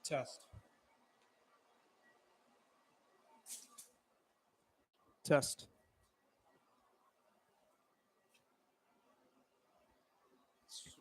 Test. Test. Sweet.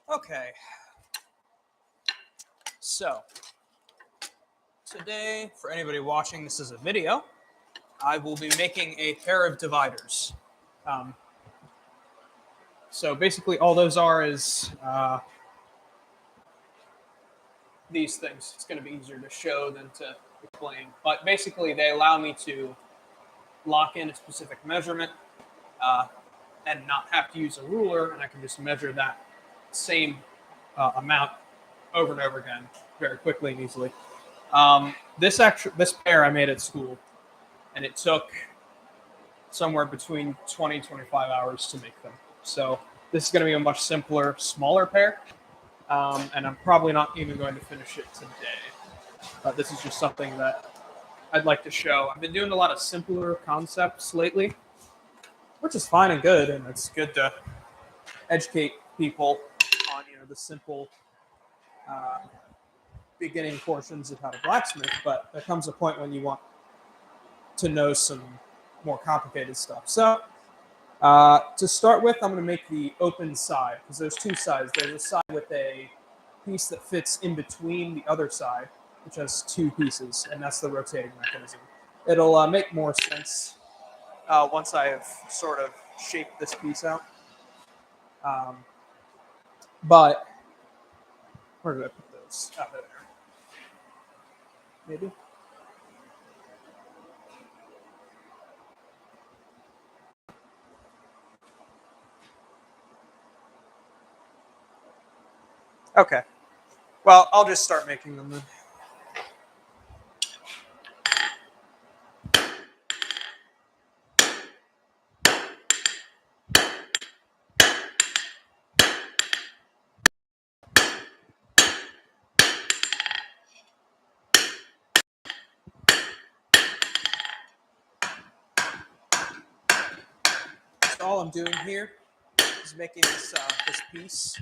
Okay. So, today, for anybody watching this as a video, I will be making a pair of dividers. So basically all those are is these things. It's going to be easier to show than to explain. But basically they allow me to lock in a specific measurement and not have to use a ruler, and I can just measure that same amount over and over again very quickly and easily. This pair I made at school, and it took somewhere between 20 and 25 hours to make them. So this is going to be a much simpler, smaller pair, and I'm probably not even going to finish it today. This is just something that I'd like to show. I've been doing a lot of simpler concepts lately, which is fine and good, and it's good to educate people on the simple beginning portions of how to blacksmith. But there comes a point when you want to know some more complicated stuff. So to start with, I'm going to make the open side, because there's two sides. There's a side with a piece that fits in between the other side, which has two pieces, and that's the rotating mechanism. It'll make more sense once I have sort of shaped this piece out. But where did I put those? Out there. Maybe. Okay. Well, I'll just start making them then. all I'm doing here is making this piece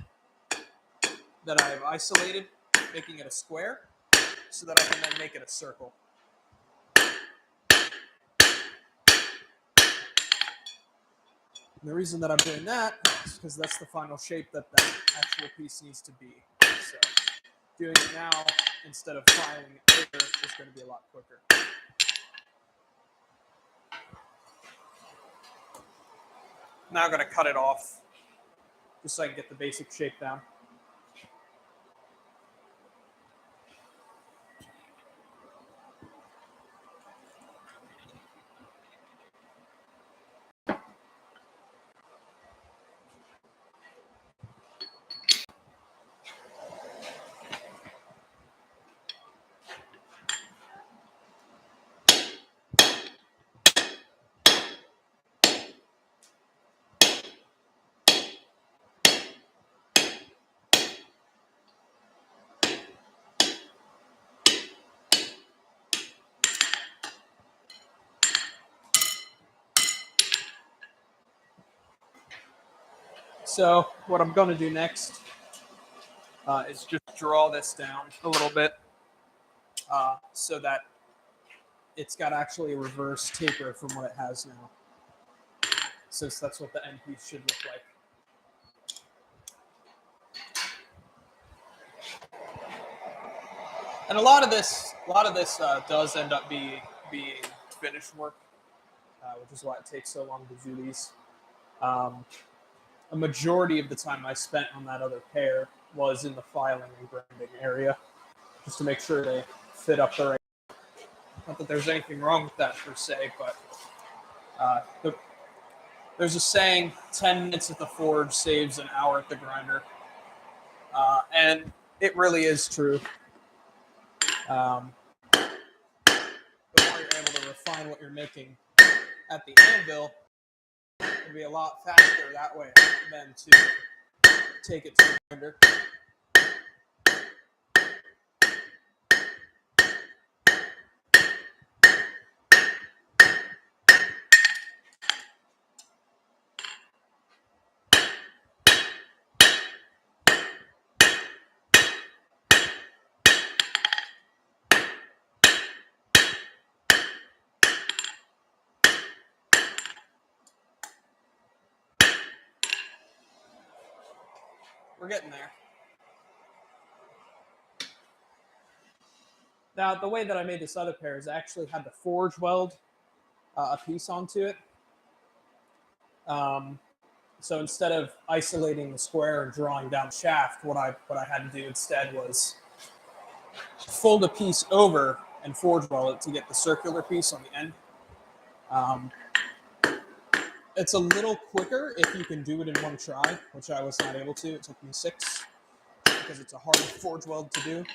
that I've isolated, making it a square, so that I can then make it a circle. And the reason that I'm doing that is because that's the final shape that the actual piece needs to be. So doing it now instead of filing it later is going to be a lot quicker. Now I'm going to cut it off just so I can get the basic shape down. So what I'm going to do next is just draw this down a little bit so that it's got actually a reverse taper from what it has now, since that's what the end piece should look like. And a lot of this does end up being finished work, which is why it takes so long to do these. A majority of the time I spent on that other pair was in the filing and grinding area, just to make sure they fit up the right. Not that there's anything wrong with that per se, but there's a saying: 10 minutes at the forge saves an hour at the grinder, and it really is true. The more you're able to refine what you're making at the anvil, it'll be a lot faster that way than to take it to the grinder. We're getting there. Now, the way that I made this other pair is I actually had to forge weld a piece onto it. So instead of isolating the square and drawing down the shaft, what I had to do instead was fold a piece over and forge weld it to get the circular piece on the end. It's a little quicker if you can do it in one try, which I was not able to. It took me 6 because it's a hard forge weld to do.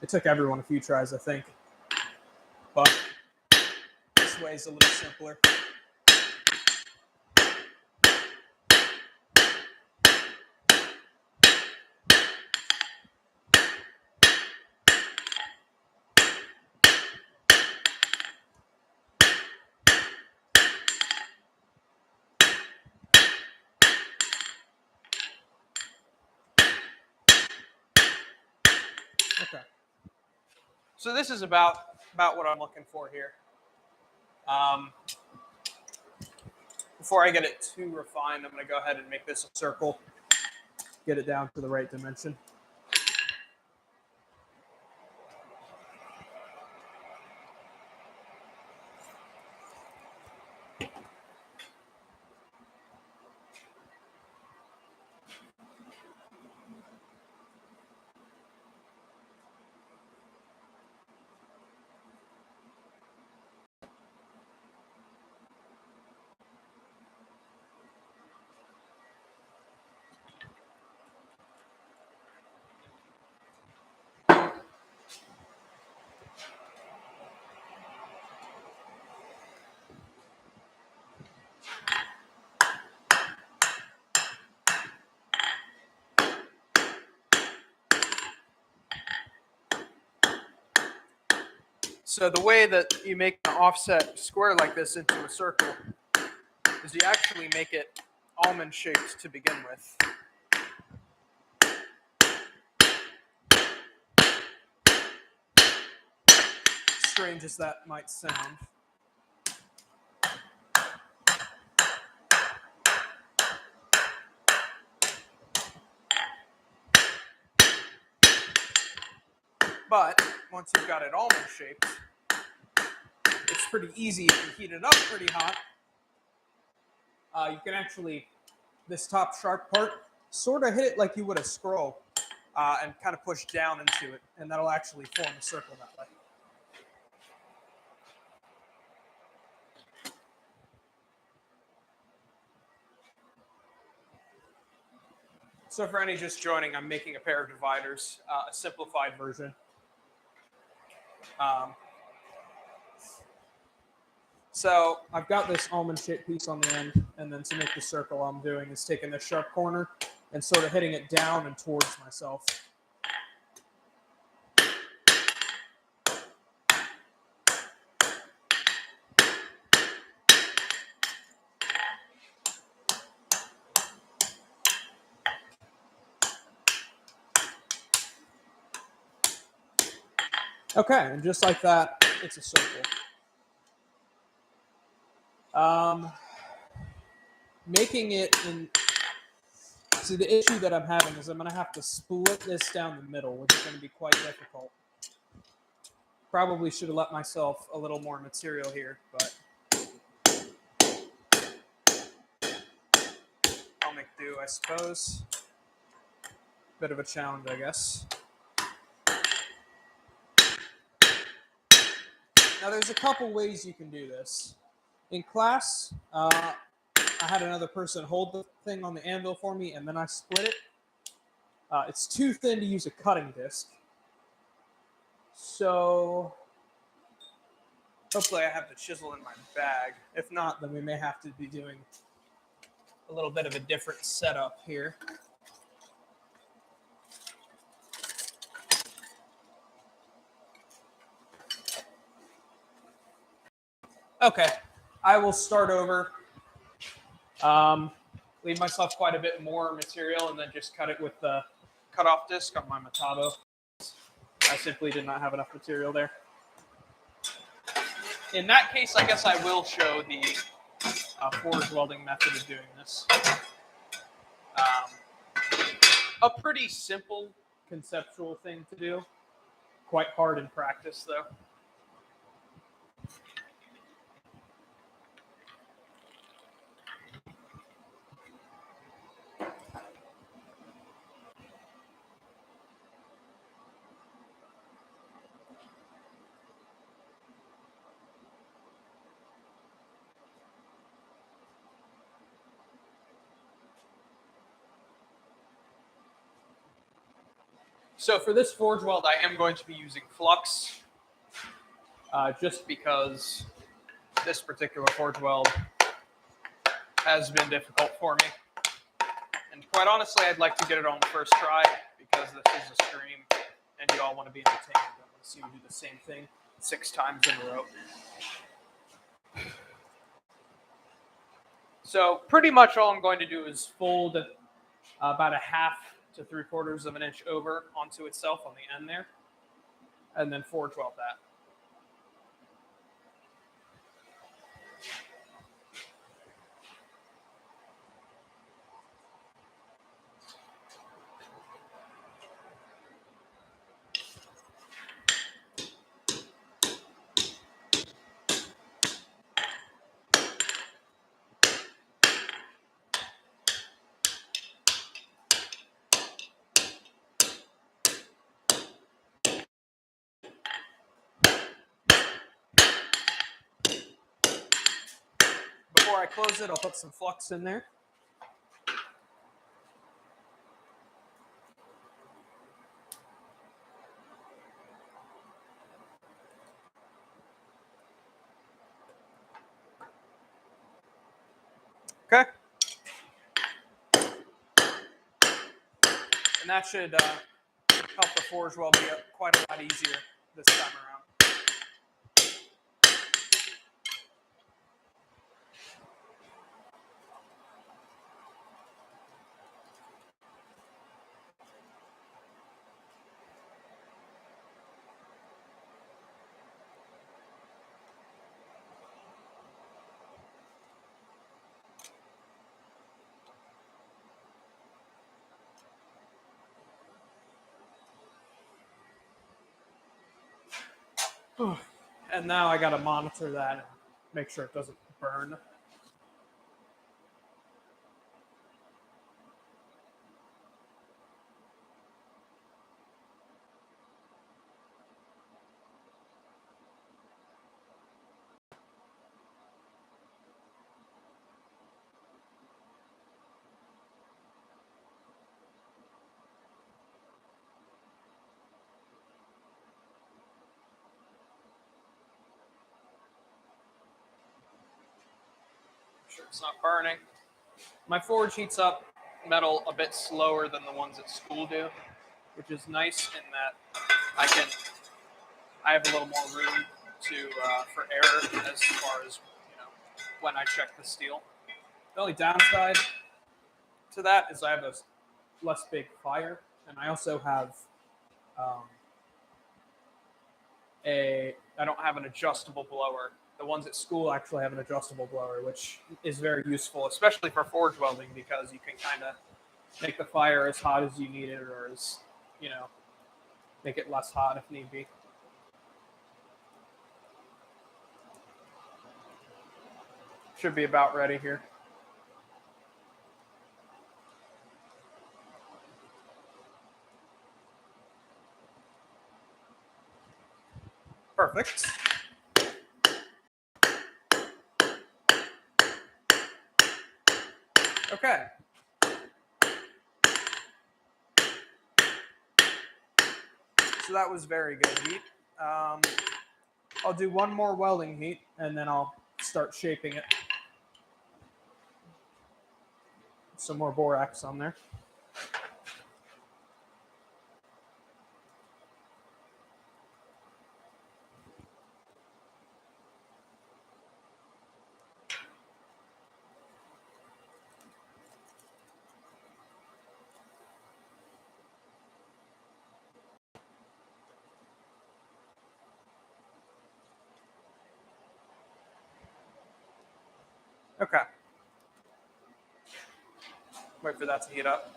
It took everyone a few tries, I think. But this way is a little simpler. Okay. So this is about what I'm looking for here. Before I get it too refined, I'm going to go ahead and make this a circle, get it down to the right dimension. So the way that you make an offset square like this into a circle is you actually make it almond shaped to begin with. Strange as that might sound. But once you've got it almond shaped, it's pretty easy if you heat it up pretty hot. You can actually, this top sharp part, sort of hit it like you would a scroll and kind of push down into it, and that'll actually form a circle that way. So for any just joining, I'm making a pair of dividers, a simplified version. So I've got this almond-shaped piece on the end, and then to make the circle, all I'm doing is taking this sharp corner and sort of hitting it down and towards myself. Okay, and just like that, it's a circle. Making it in... See, the issue that I'm having is I'm going to have to split this down the middle, which is going to be quite difficult. Probably should have let myself a little more material here, but I'll make do, I suppose. Bit of a challenge, I guess. Now, there's a couple ways you can do this. In class, I had another person hold the thing on the anvil for me, and then I split it. It's too thin to use a cutting disc. So hopefully I have the chisel in my bag. If not, then we may have to be doing a little bit of a different setup here. Okay, I will start over. Leave myself quite a bit more material and then just cut it with the cutoff disc on my Metabo. I simply did not have enough material there. In that case, I guess I will show the forge welding method of doing this. A pretty simple conceptual thing to do. Quite hard in practice, though. So for this forge weld, I am going to be using flux, just because this particular forge weld has been difficult for me. And quite honestly, I'd like to get it on the first try because this is a stream and you all want to be entertained. I want to see you do the same thing 6 times in a row. So pretty much all I'm going to do is fold about 1/2 to 3/4 of an inch over onto itself on the end there, and then forge weld that. Before I close it, I'll put some flux in there. Okay. And that should help the forge weld be quite a lot easier this time around. And now I got to monitor that and make sure it doesn't burn. Sure it's not burning. My forge heats up metal a bit slower than the ones at school do, which is nice in that I have a little more room to for error as far as when I check the steel. The only downside to that is I have a less big fire, and I also have I don't have an adjustable blower. The ones at school actually have an adjustable blower, which is very useful, especially for forge welding, because you can kind of make the fire as hot as you need it, or as make it less hot if need be. Should be about ready here. Perfect. Okay. So that was very good heat. I'll do one more welding heat, and then I'll start shaping it. Some more borax on there. Okay. Wait for that to heat up.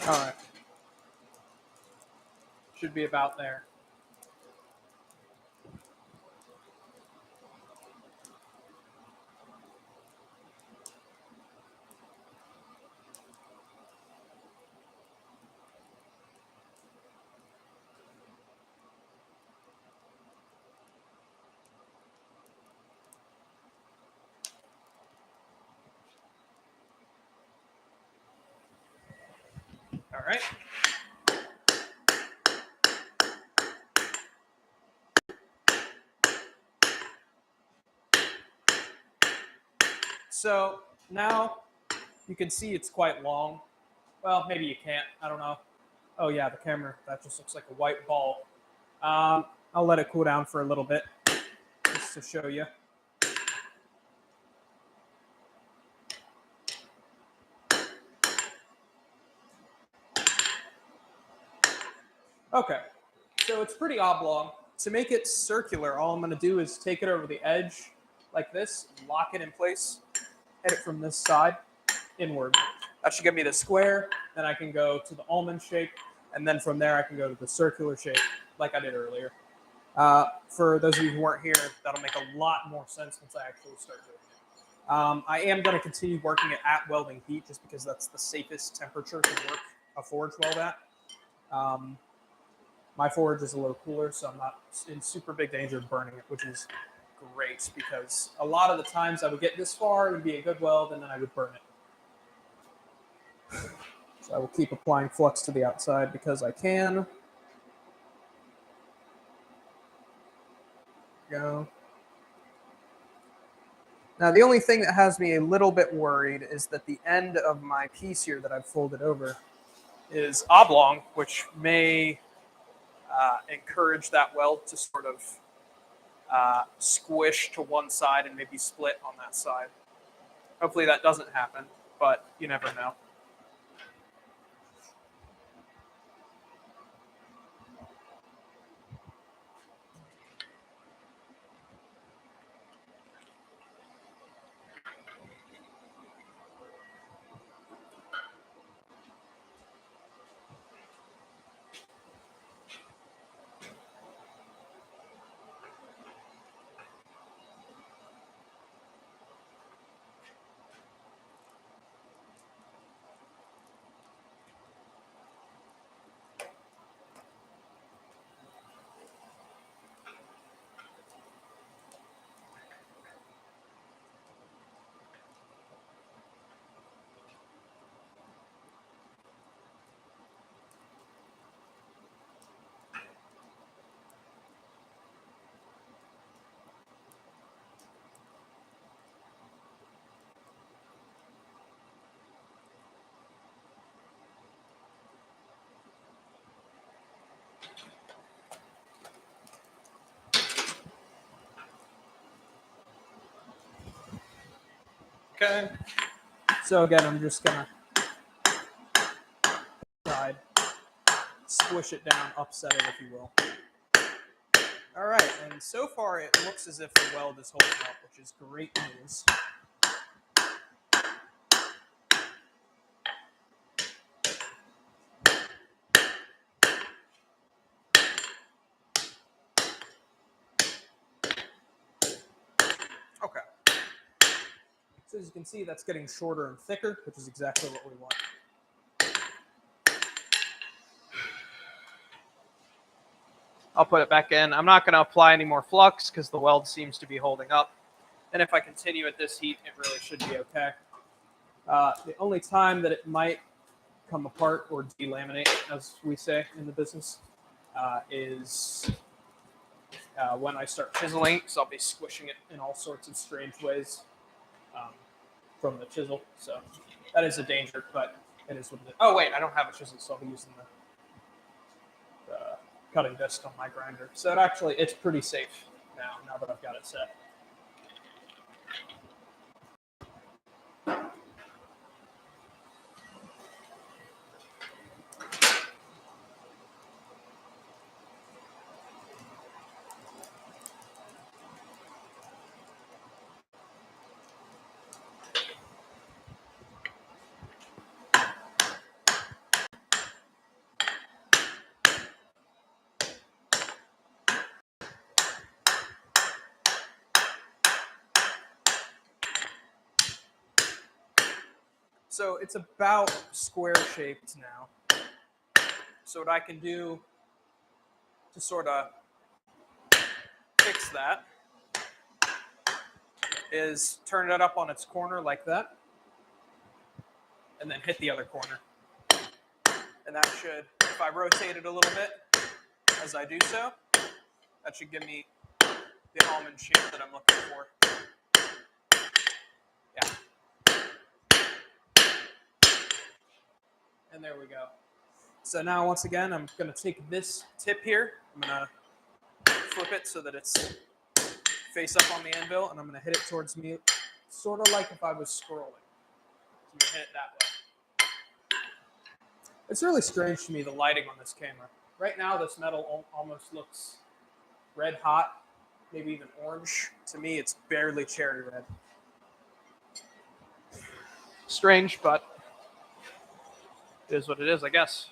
All right. Should be about there. All right. So now you can see it's quite long. Well, maybe you can't. I don't know. Oh yeah, the camera, that just looks like a white ball. I'll let it cool down for a little bit just to show you. Okay, so it's pretty oblong. To make it circular, all I'm going to do is take it over the edge like this, lock it in place, hit it from this side inward. That should give me the square. Then I can go to the almond shape, and then from there I can go to the circular shape like I did earlier. For those of you who weren't here, that'll make a lot more sense once I actually start doing it. I am going to continue working it at welding heat just because that's the safest temperature to work a forge weld at. My forge is a little cooler, so I'm not in super big danger of burning it, which is great because a lot of the times I would get this far, it would be a good weld, and then I would burn it. So I will keep applying flux to the outside because I can. Go. Now, the only thing that has me a little bit worried is that the end of my piece here that I've folded over is oblong, which may encourage that weld to sort of squish to one side and maybe split on that side. Hopefully that doesn't happen, but you never know. Okay. So again, I'm just gonna squish it down, upset it, if you will. All right, and so far it looks as if the weld is holding up, which is great news. Okay. So as you can see, that's getting shorter and thicker, which is exactly what we want. I'll put it back in. I'm not going to apply any more flux because the weld seems to be holding up. And if I continue at this heat, it really should be okay. The only time that it might come apart or delaminate, as we say in the business, is when I start chiseling. So I'll be squishing it in all sorts of strange ways from the chisel. So that is a danger, but it is what it is. Oh, wait, I don't have a chisel, so I'll be using the cutting disc on my grinder. So it's pretty safe now that I've got it set. So it's about square shaped now. So what I can do to sort of fix that is turn it up on its corner like that, and then hit the other corner. And that should, if I rotate it a little bit as I do so, that should give me the almond shape that I'm looking for. Yeah. And there we go. So now, once again, I'm going to take this tip here. I'm going to flip it so that it's face up on the anvil, and I'm going to hit it towards me, sort of like if I was scrolling. So I'm going to hit it that way. It's really strange to me, the lighting on this camera. Right now, this metal almost looks red hot, maybe even orange. To me, it's barely cherry red. Strange, but it is what it is, I guess.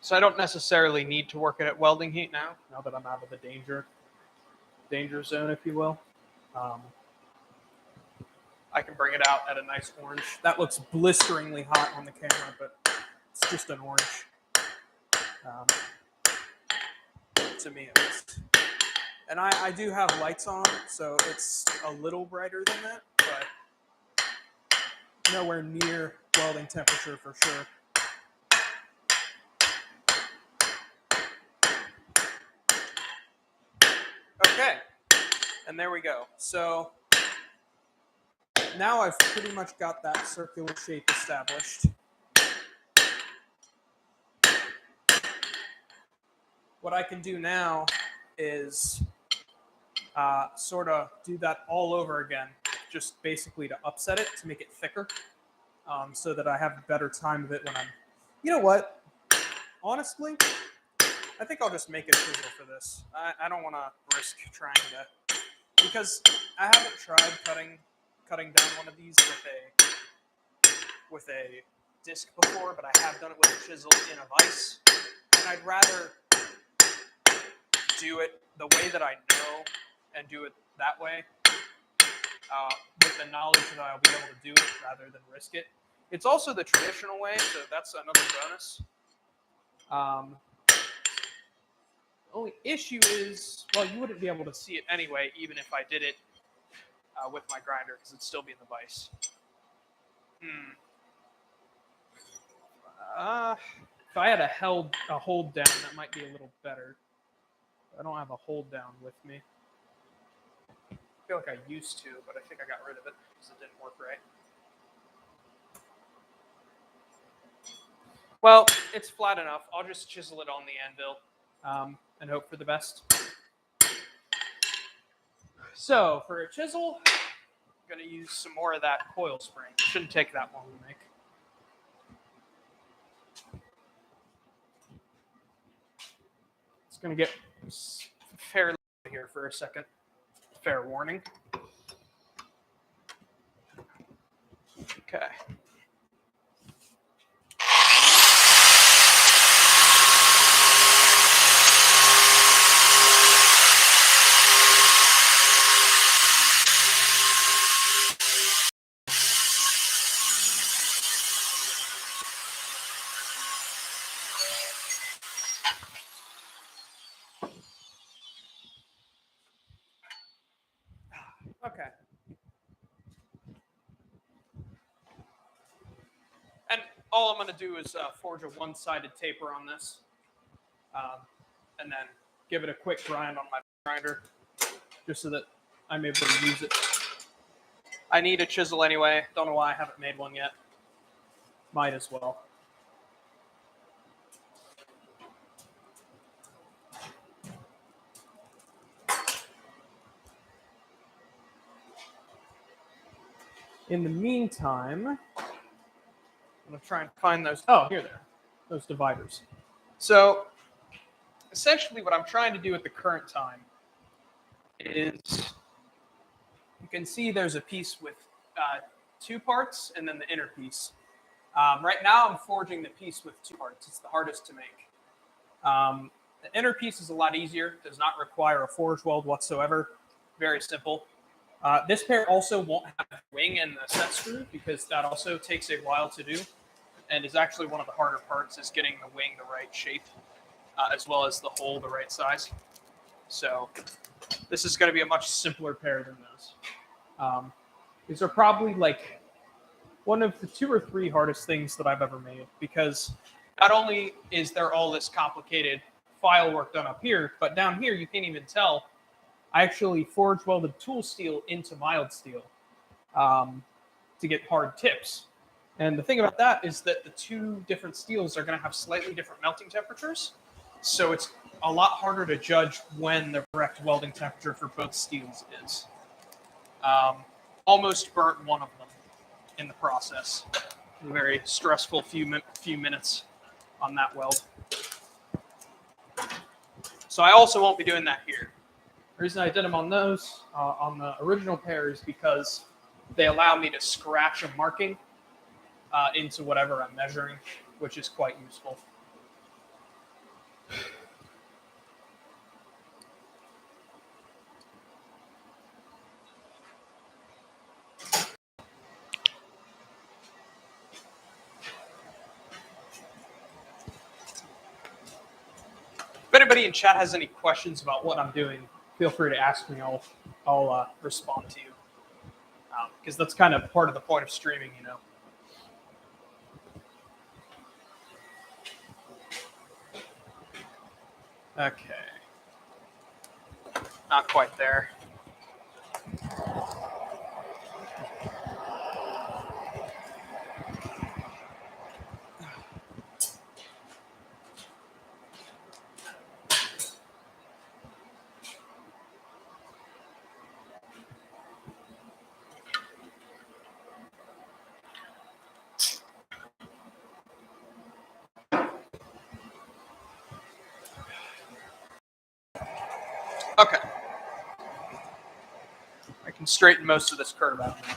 So I don't necessarily need to work it at welding heat now that I'm out of the danger zone, if you will. I can bring it out at a nice orange. That looks blisteringly hot on the camera, but It's just an orange, to me at least. And I do have lights on, so it's a little brighter than that, but nowhere near welding temperature for sure. Okay, and there we go. So now I've pretty much got that circular shape established. What I can do now is sort of do that all over again, just basically to upset it, to make it thicker, so that I have a better time of it when I'm... You know what? Honestly, I think I'll just make a chisel for this. I don't want to risk trying to... Because I haven't tried cutting down one of these with a disc before, but I have done it with a chisel in a vise, and I'd rather do it the way that I know and do it that way, with the knowledge that I'll be able to do it rather than risk it. It's also the traditional way, so that's another bonus. The only issue is, well, you wouldn't be able to see it anyway, even if I did it with my grinder, because it'd still be in the vise. If I had a hold down, that might be a little better. I don't have a hold down with me. I feel like I used to, but I think I got rid of it because it didn't work right. Well, it's flat enough. I'll just chisel it on the anvil and hope for the best. So for a chisel, I'm going to use some more of that coil spring. Shouldn't take that long to make. It's going to get fairly here for a second. Fair warning. Okay. Okay. And all I'm going to do is forge a one-sided taper on this, and then give it a quick grind on my grinder, just so that I'm able to use it. I need a chisel anyway. Don't know why I haven't made one yet. Might as well. In the meantime, I'm going to try and find those. Oh, here they are. Those dividers. So, essentially what I'm trying to do at the current time is, you can see there's a piece with two parts and then the inner piece. Right now I'm forging the piece with two parts. It's the hardest to make. The inner piece is a lot easier. Does not require a forge weld whatsoever. Very simple. This pair also won't have a wing and the set screw, because that also takes a while to do, and is actually one of the harder parts, is getting the wing the right shape, as well as the hole the right size. So this is going to be a much simpler pair than those. These are probably like one of the 2 or 3 hardest things that I've ever made, because not only is there all this complicated file work done up here, but down here you can't even tell. I actually forge welded tool steel into mild steel to get hard tips. And the thing about that is that the 2 different steels are going to have slightly different melting temperatures. So it's a lot harder to judge when the correct welding temperature for both steels is. Almost burnt one of them in the process. A very stressful few minutes on that weld. So I also won't be doing that here. The reason I did them on those, on the original pair, is because they allow me to scratch a marking into whatever I'm measuring, which is quite useful. anybody in chat has any questions about what I'm doing, feel free to ask me. I'll respond to you, because that's kind of part of the point of streaming, you know. Okay. Not quite there. Okay. I can straighten most of this curve out now.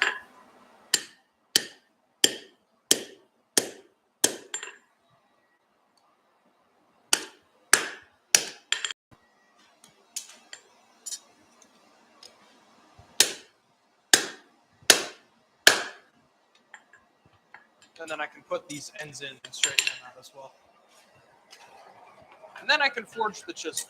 And then I can put these ends in and straighten them out as well. And then I can forge the chisel.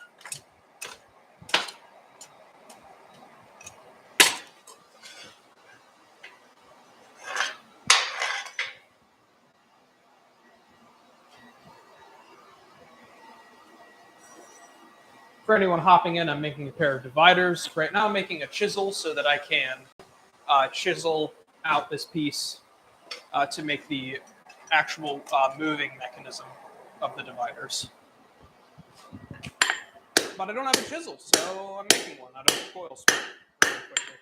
For anyone hopping in, I'm making a pair of dividers. Right now I'm making a chisel so that I can chisel out this piece to make the actual moving mechanism of the dividers. But I don't have a chisel, so I'm making one out of a coil spring really quickly.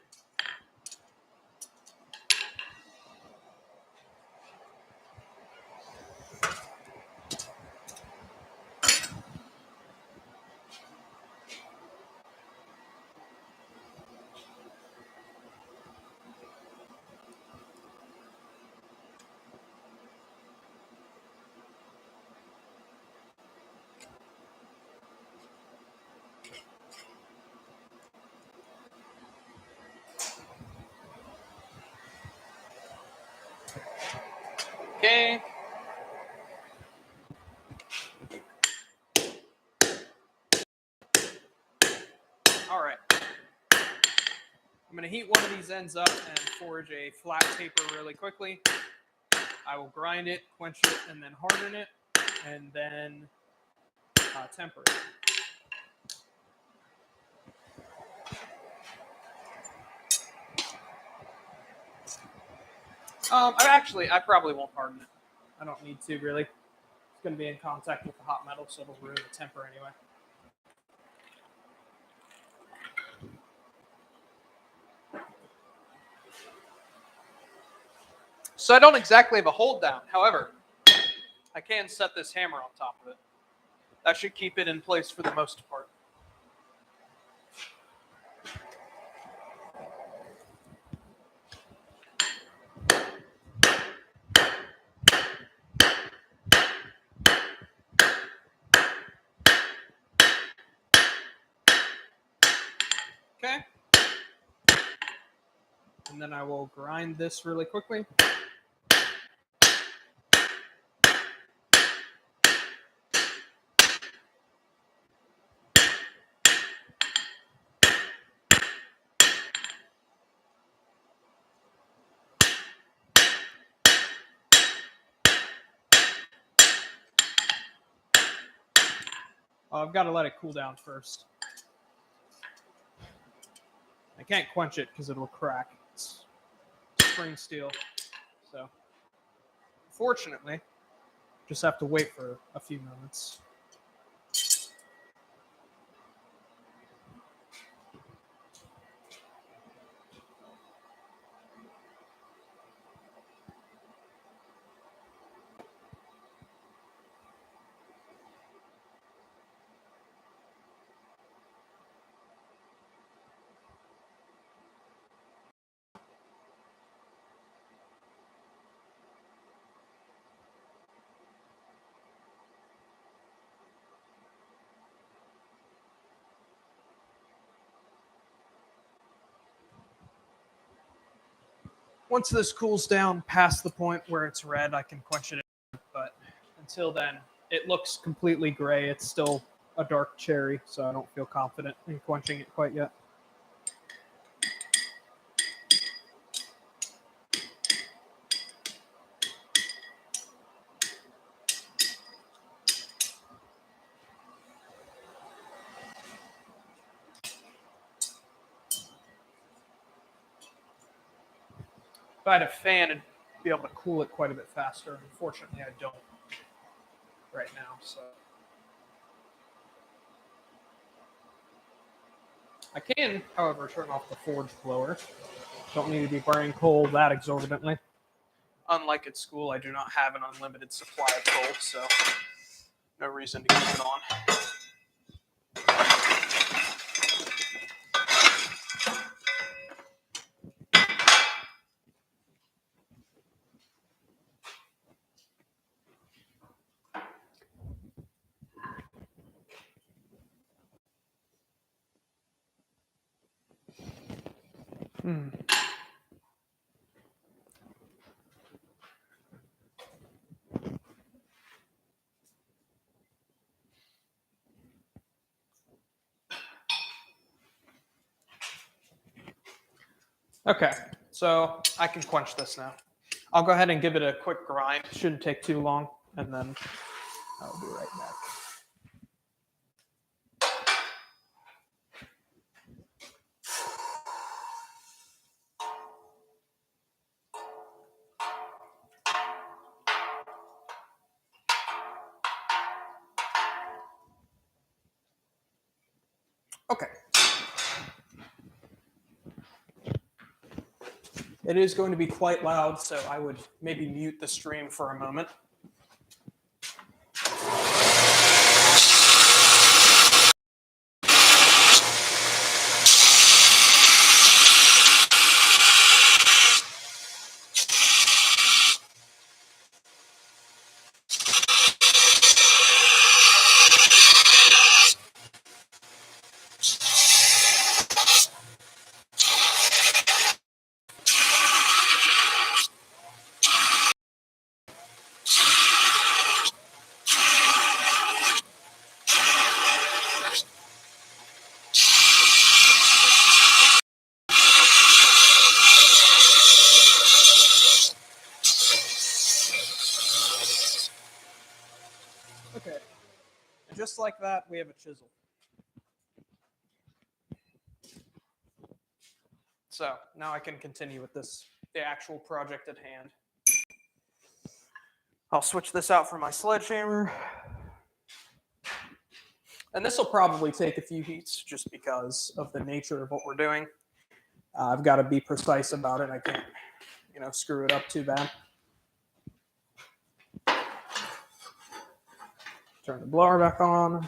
Okay. All right. I'm going to heat one of these ends up and forge a flat taper really quickly. I will grind it, quench it, and then harden it, and then temper it. I probably won't harden it. I don't need to, really. It's going to be in contact with the hot metal, so it'll ruin the temper anyway. So I don't exactly have a hold down. However, I can set this hammer on top of it. That should keep it in place for the most part. Okay. And then I will grind this really quickly. I've got to let it cool down first. I can't quench it because it'll crack. It's spring steel. So, fortunately, just have to wait for a few moments. Once this cools down past the point where it's red, I can quench it. But until then, it looks completely gray. It's still a dark cherry, so I don't feel confident in quenching it quite yet. If I had a fan, it'd be able to cool it quite a bit faster. Unfortunately, I don't right now, so. I can, however, turn off the forge blower. Don't need to be burning coal that exorbitantly. Unlike at school, I do not have an unlimited supply of coal, so no reason to keep it on. Okay, so I can quench this now. I'll go ahead and give it a quick grind. Shouldn't take too long, and then I'll be right back. Okay. It is going to be quite loud, so I would maybe mute the stream for a moment. Okay, and just like that, we have a chisel. So now I can continue with the actual project at hand. I'll switch this out for my sledgehammer. And this will probably take a few heats just because of the nature of what we're doing. I've got to be precise about it. I can't, screw it up too bad. Turn the blower back on.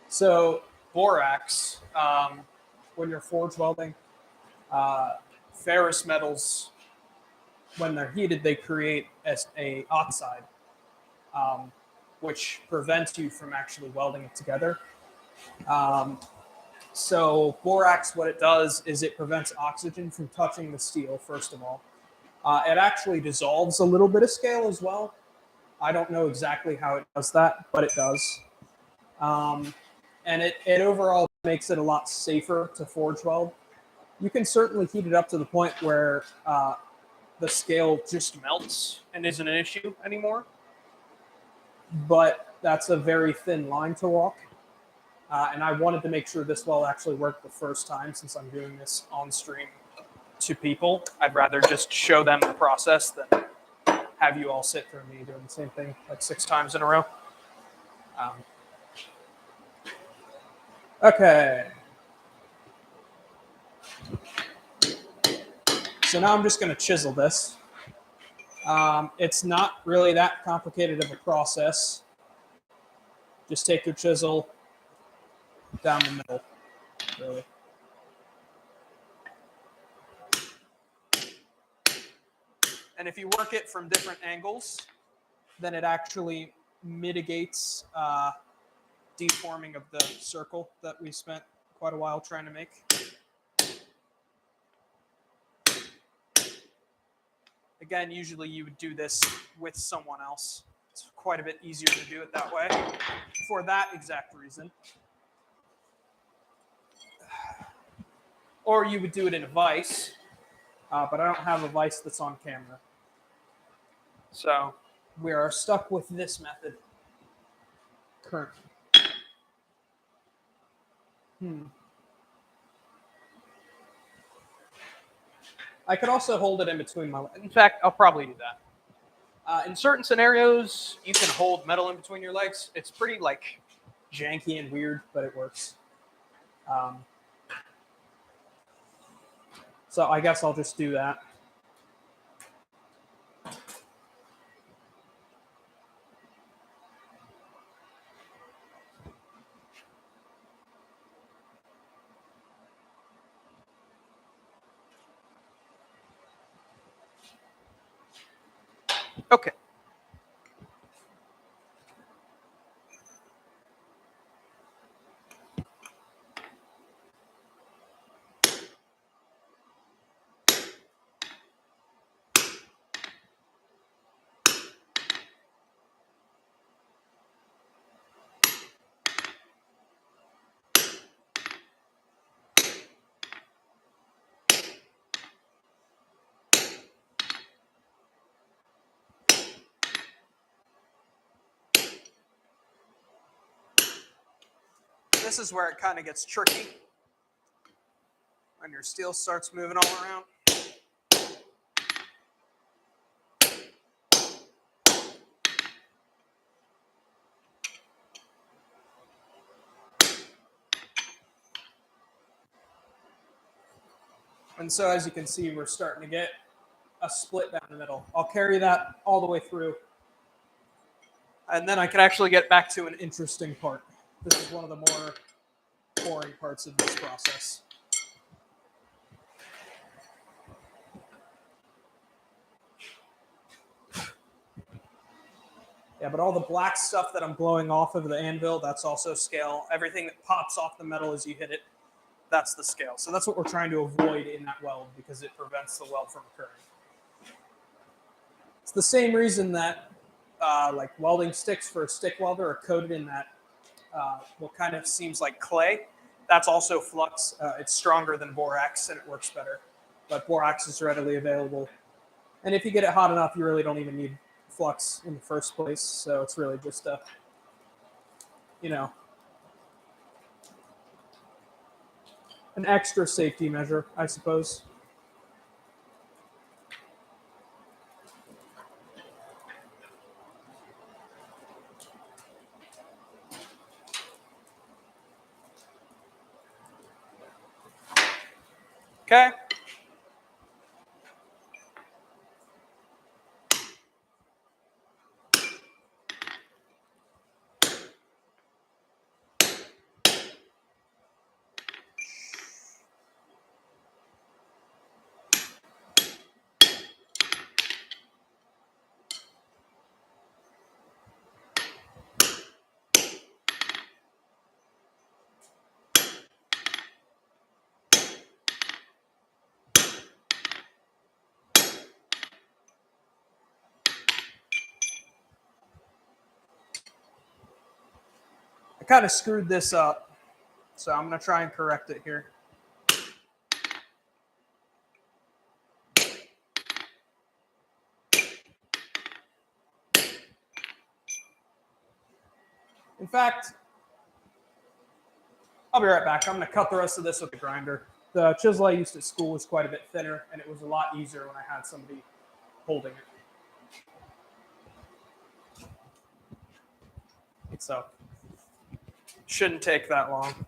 So borax, when you're forge welding, ferrous metals, when they're heated, they create as a oxide, which prevents you from actually welding it together. So borax, what it does is it prevents oxygen from touching the steel, first of all. It actually dissolves a little bit of scale as well. I don't know exactly how it does that, but it does. And it overall makes it a lot safer to forge weld. You can certainly heat it up to the point where the scale just melts and isn't an issue anymore. But that's a very thin line to walk. And I wanted to make sure this weld actually worked the first time, since I'm doing this on stream to people. I'd rather just show them the process than have you all sit through me doing the same thing like 6 times in a row. Okay. So now I'm just going to chisel this. It's not really that complicated of a process. Just take your chisel down the middle, really. And if you work it from different angles, then it actually mitigates deforming of the circle that we spent quite a while trying to make. Again, usually you would do this with someone else. It's quite a bit easier to do it that way for that exact reason. Or you would do it in a vise, but I don't have a vise that's on camera. So we are stuck with this method currently. I could also hold it in between my legs. In fact, I'll probably do that. In certain scenarios, you can hold metal in between your legs. It's pretty like janky and weird, but it works. So I guess I'll just do that. Okay. This is where it kind of gets tricky when your steel starts moving all around. And so as you can see, we're starting to get a split down the middle. I'll carry that all the way through. And then I can actually get back to an interesting part. This is one of the more boring parts of this process. Yeah, but all the black stuff that I'm blowing off of the anvil, that's also scale. Everything that pops off the metal as you hit it, that's the scale. So that's what we're trying to avoid in that weld because it prevents the weld from occurring. It's the same reason that like welding sticks for a stick welder are coated in that what kind of seems like clay. That's also flux. It's stronger than borax and it works better. But borax is readily available. And if you get it hot enough, you really don't even need flux in the first place. So it's really just a, an extra safety measure, I suppose. Okay. I kind of screwed this up, so I'm going to try and correct it here. In fact, I'll be right back. I'm going to cut the rest of this with a grinder. The chisel I used at school was quite a bit thinner, and it was a lot easier when I had somebody holding it. So, shouldn't take that long.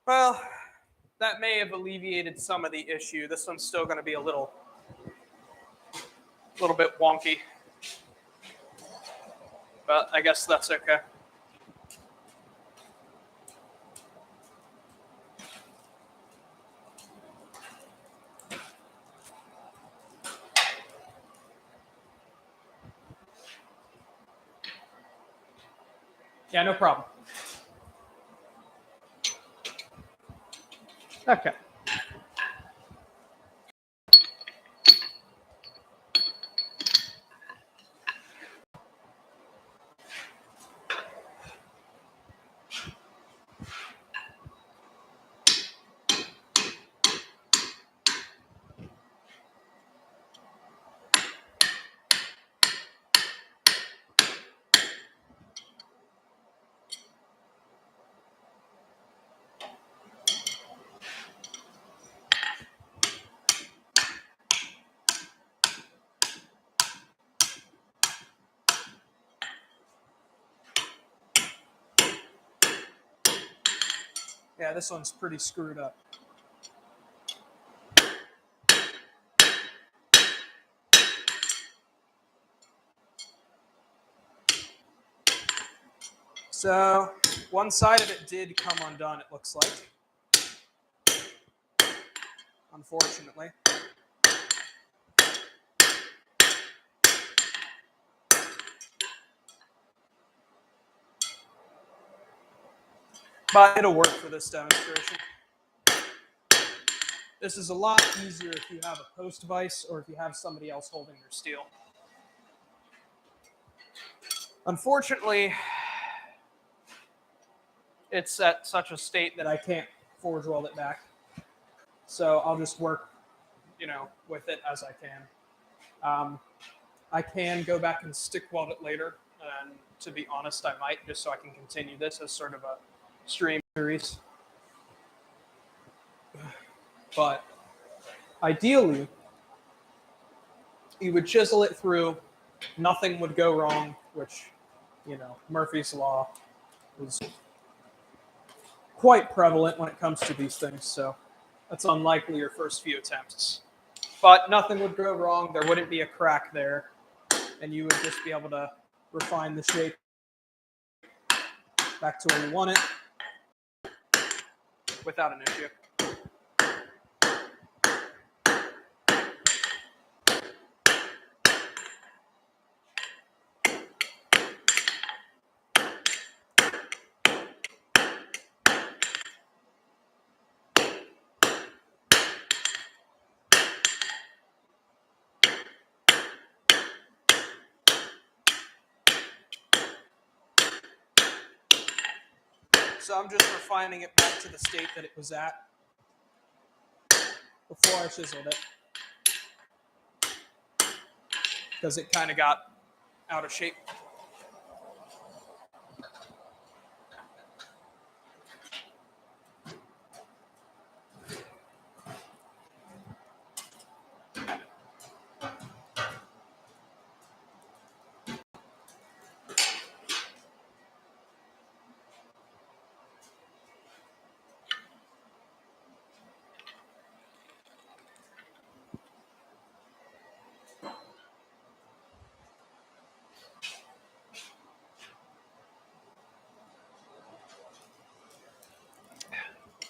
Well, that may have alleviated some of the issue. This one's still going to be a little bit wonky, but I guess that's okay. Yeah, no problem. Okay. Yeah, this one's pretty screwed up. So one side of it did come undone, it looks like. Unfortunately. But it'll work for this demonstration. This is a lot easier if you have a post vise or if you have somebody else holding your steel. Unfortunately, it's at such a state that I can't forge weld it back. So I'll just work, with it as I can. I can go back and stick weld it later. And to be honest, I might, just so I can continue this as sort of a stream series. But ideally, you would chisel it through, nothing would go wrong, which, Murphy's Law is quite prevalent when it comes to these things, so that's unlikely your first few attempts. But nothing would go wrong, there wouldn't be a crack there, and you would just be able to refine the shape back to where you want it without an issue. So I'm just refining it back to the state that it was at before I chiseled it, because it kind of got out of shape.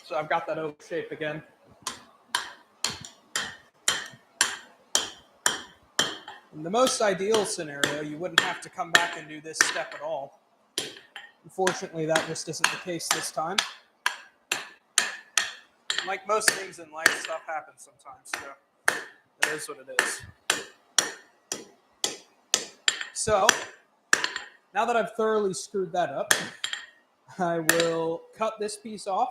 So I've got that oval shape again. In the most ideal scenario, you wouldn't have to come back and do this step at all. Unfortunately, that just isn't the case this time. Like most things in life, stuff happens sometimes, so it is what it is. So, now that I've thoroughly screwed that up, I will cut this piece off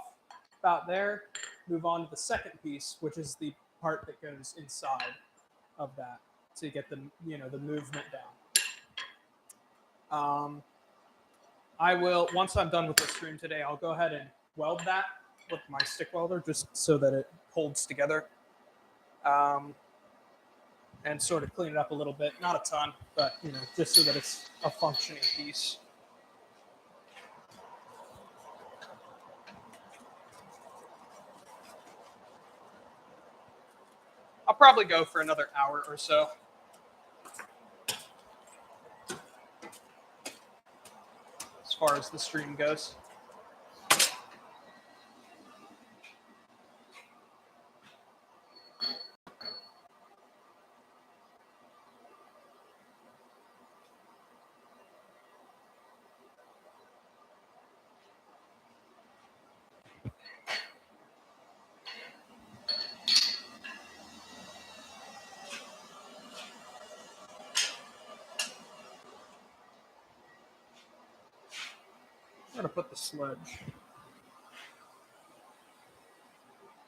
about there, move on to the second piece, which is the part that goes inside of that to get the the movement down. I will, once I'm done with the stream today, I'll go ahead and weld that with my stick welder just so that it holds together, and sort of clean it up a little bit, not a ton, but just so that it's a functioning piece. I'll probably go for another hour or so. As far as the stream goes. I'm going to put the sludge.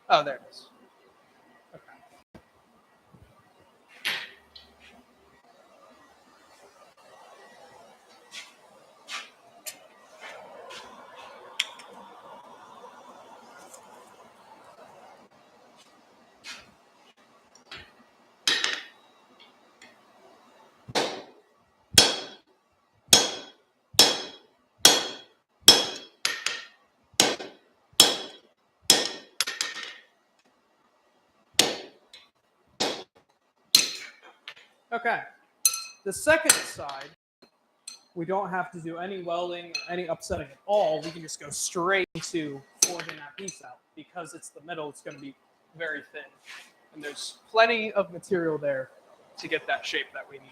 Oh, there it is. Okay. Okay. The second side, we don't have to do any welding or any upsetting at all. We can just go straight into forging that piece out. Because it's the middle, it's going to be very thin. And there's plenty of material there to get that shape that we need.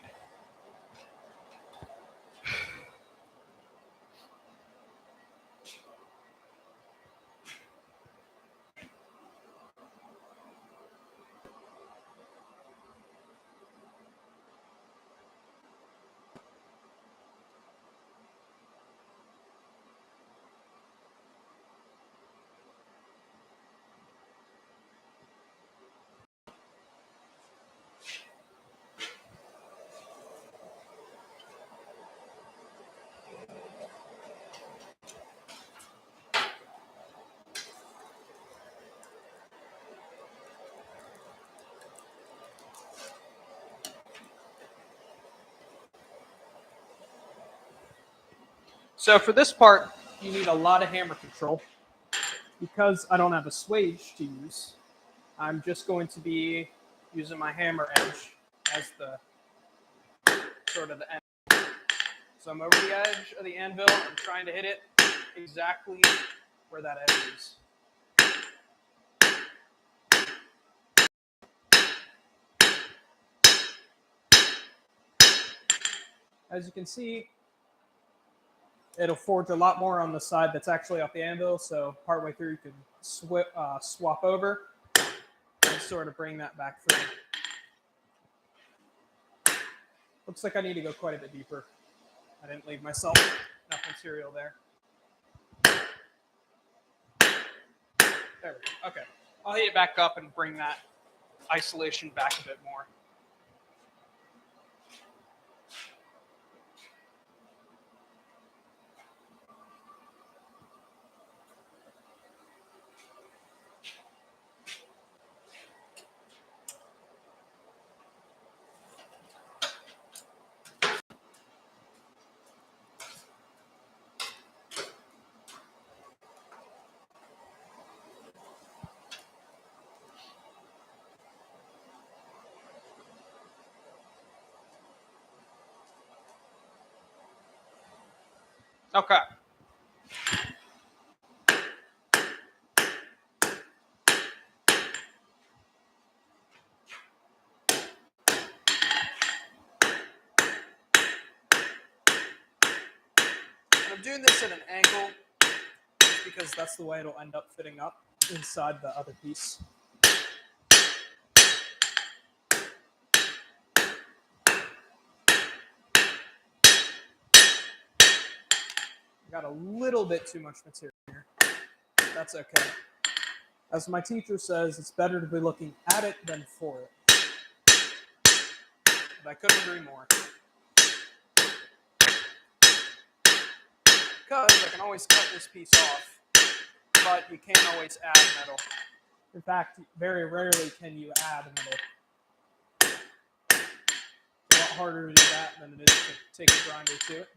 So for this part, you need a lot of hammer control. Because I don't have a swage to use, I'm just going to be using my hammer edge as the sort of the end. So I'm over the edge of the anvil. I'm trying to hit it exactly where that edge is. As you can see, it'll forge a lot more on the side that's actually off the anvil, so partway through you can swap over and sort of bring that back through. Looks like I need to go quite a bit deeper. I didn't leave myself enough material there. There we go. Okay. I'll heat it back up and bring that isolation back a bit more. Okay. I'm doing this at an angle because that's the way it'll end up fitting up inside the other piece. Got a little bit too much material here. That's okay. As my teacher says, it's better to be looking at it than for it. But I couldn't agree more. Because I can always cut this piece off, but you can't always add metal. In fact, very rarely can you add metal. It's a lot harder to do that than it is to take a grinder to it.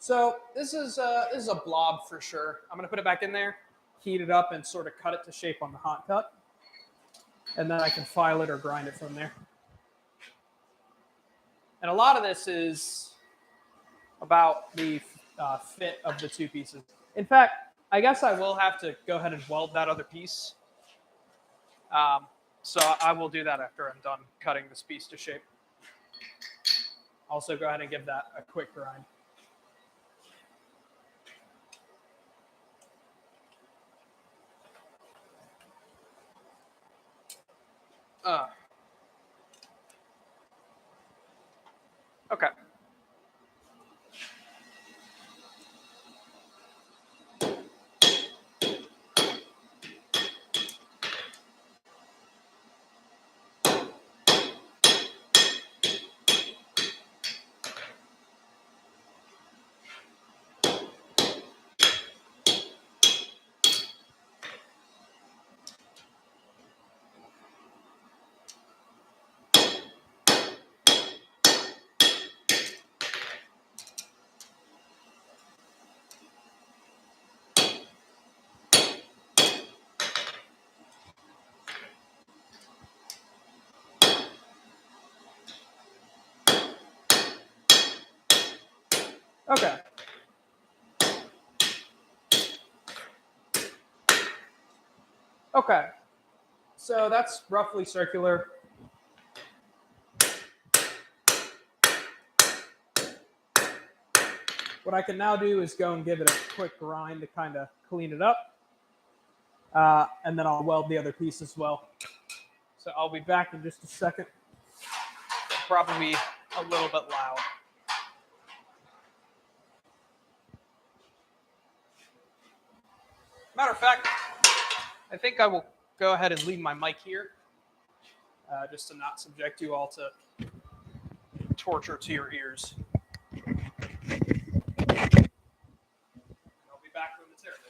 So this is a blob for sure. I'm going to put it back in there. heat it up and sort of cut it to shape on the hot cut. And then I can file it or grind it from there. And a lot of this is about the fit of the two pieces. In fact, I guess I will have to go ahead and weld that other piece. So I will do that after I'm done cutting this piece to shape. Also go ahead and give that a quick grind. Okay. Okay. Okay. So that's roughly circular. What I can now do is go and give it a quick grind to kind of clean it up. And then I'll weld the other piece as well. So I'll be back in just a second. Probably a little bit loud. Matter of fact, I think I will go ahead and leave my mic here, just to not subject you all to torture to your ears. I'll be back momentarily.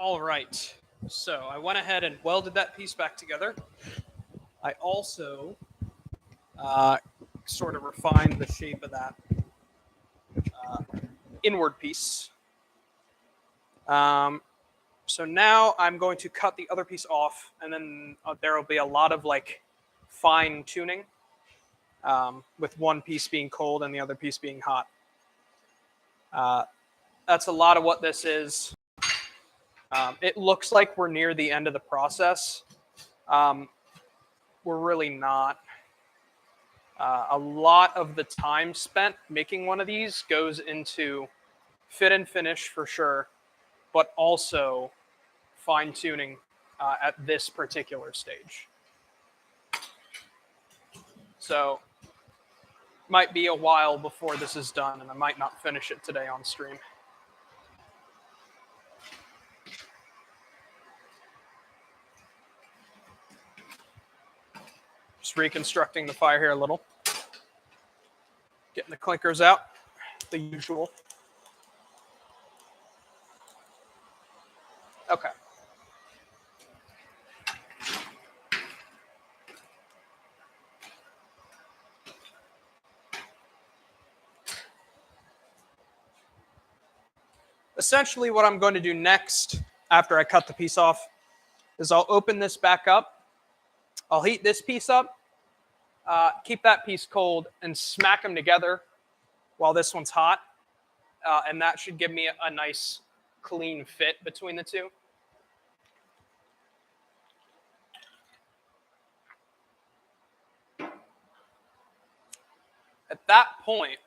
All right. So I went ahead and welded that piece back together. I also sort of refined the shape of that inward piece. So now I'm going to cut the other piece off, and then there will be a lot of like fine tuning, with one piece being cold and the other piece being hot. That's a lot of what this is. It looks like we're near the end of the process. We're really not. A lot of the time spent making one of these goes into fit and finish for sure, but also fine tuning at this particular stage. So might be a while before this is done, and I might not finish it today on stream. Just reconstructing the fire here a little. Getting the clinkers out, the usual. Okay. Essentially what I'm going to do next, after I cut the piece off, is I'll open this back up. I'll heat this piece up, keep that piece cold, and smack them together while this one's hot. And that should give me a nice clean fit between the two. At that point,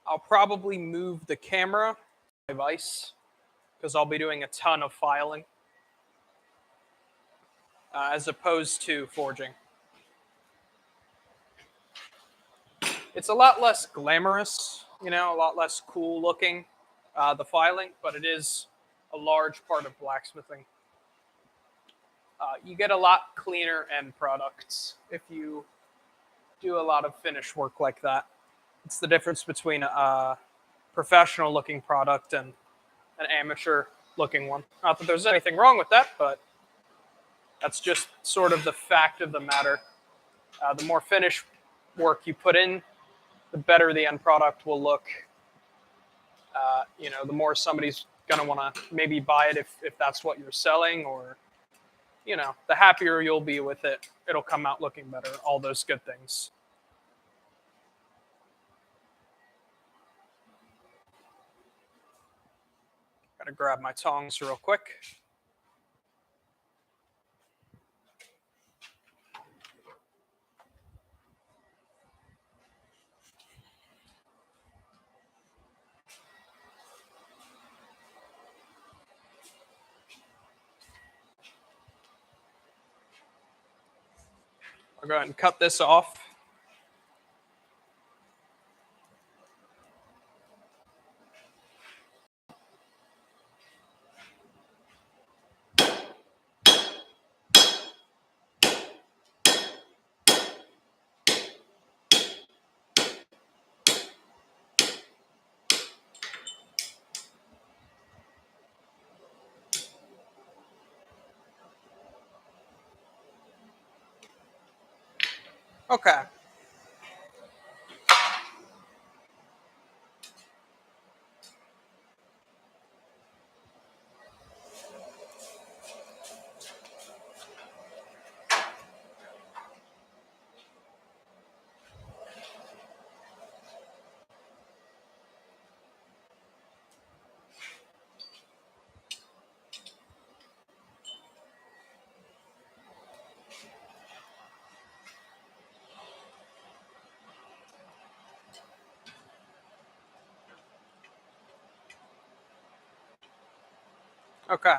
I'll probably move the camera to my vise because I'll be doing a ton of filing as opposed to forging. It's a lot less glamorous, you know, a lot less cool looking, the filing, but it is a large part of blacksmithing. You get a lot cleaner end products if you do a lot of finish work like that. It's the difference between a professional looking product and an amateur looking one. Not that there's anything wrong with that, but that's just sort of the fact of the matter. The more finish work you put in, the better the end product will look. You know, the more somebody's going to want to maybe buy it if that's what you're selling, or, you know, the happier you'll be with it, it'll come out looking better, all those good things. Gotta grab my tongs real quick. I'll go ahead and cut this off. Okay. Okay.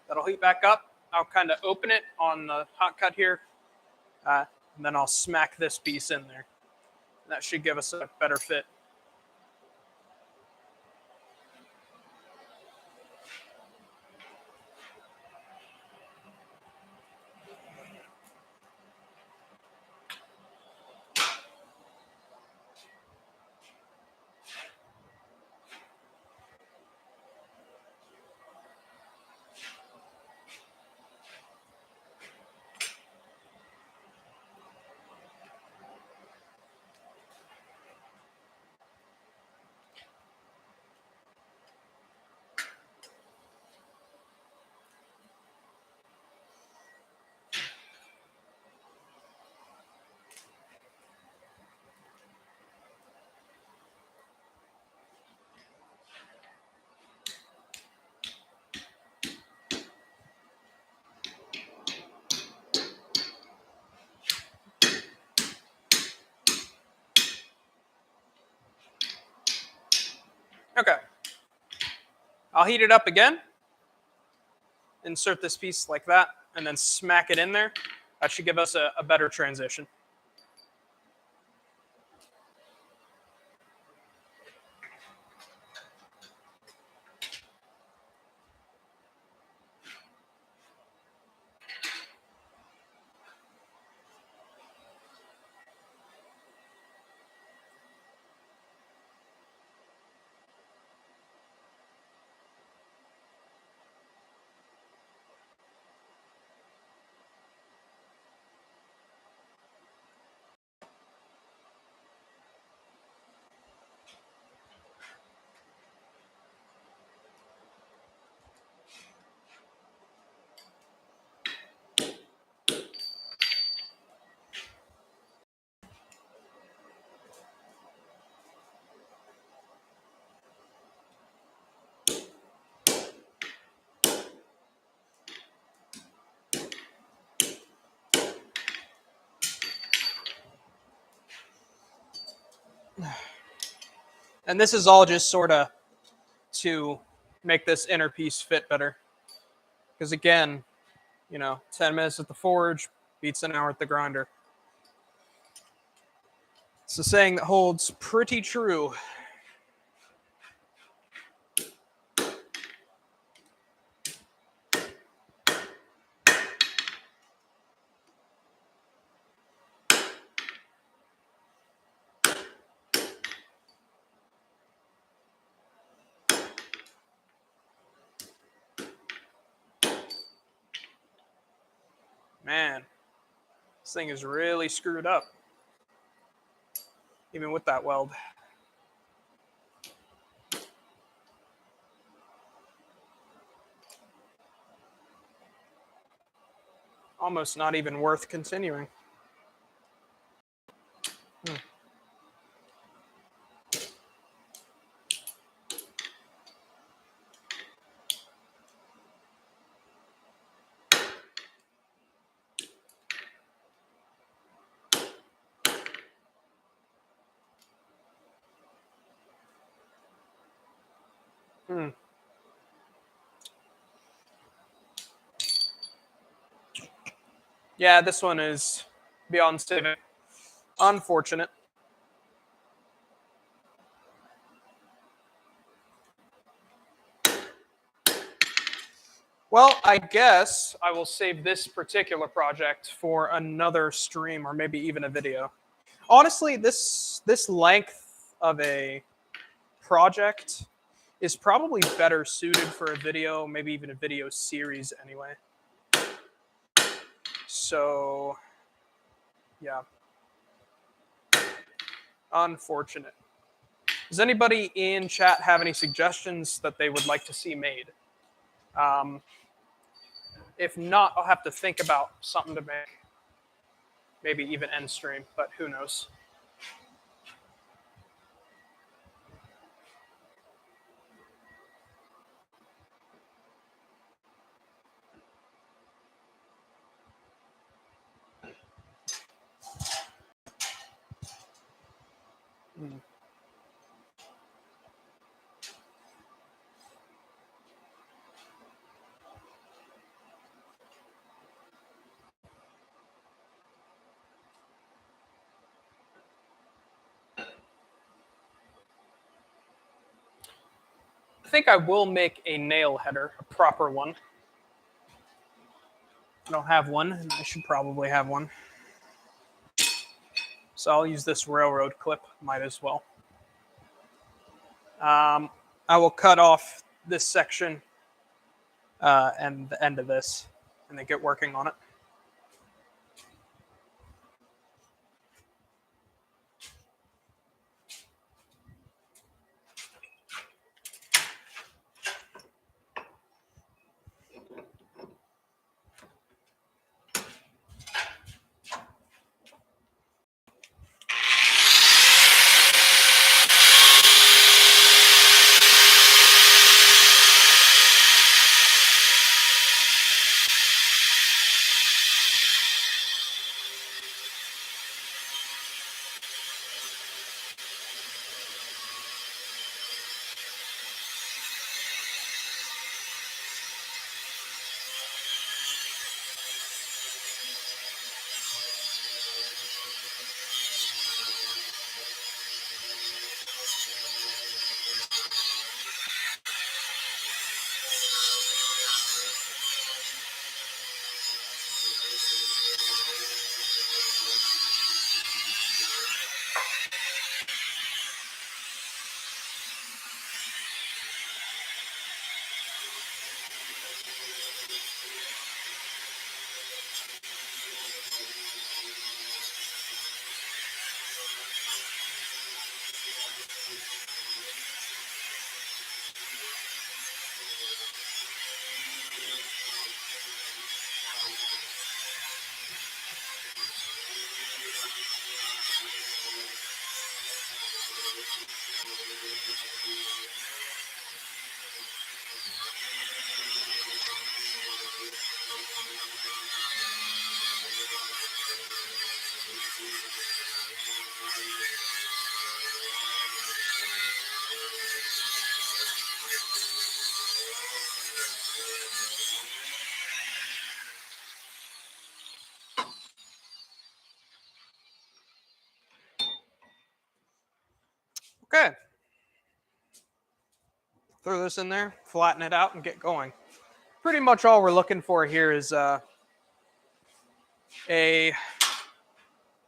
That'll heat back up. I'll kind of open it on the hot cut here, and then I'll smack this piece in there. That should give us a better fit. Okay. I'll heat it up again. Insert this piece like that, and then smack it in there. That should give us a better transition. And this is all just sort of to make this inner piece fit better. Because again, 10 minutes at the forge beats an hour at the grinder. It's a saying that holds pretty true. Man, this thing is really screwed up, even with that weld. Almost not even worth continuing. Yeah, this one is beyond saving. Unfortunate. Well, I guess I will save this particular project for another stream or maybe even a video. Honestly, this length of a project is probably better suited for a video, maybe even a video series anyway. So, yeah. Unfortunate. Does anybody in chat have any suggestions that they would like to see made? If not, I'll have to think about something to make. Maybe even end stream, but who knows? I think I will make a nail header, a proper one. I don't have one, and I should probably have one. So I'll use this railroad clip, might as well. I will cut off this section and the end of this, and then get working on it. Okay. Throw this in there, flatten it out, and get going. Pretty much all we're looking for here is a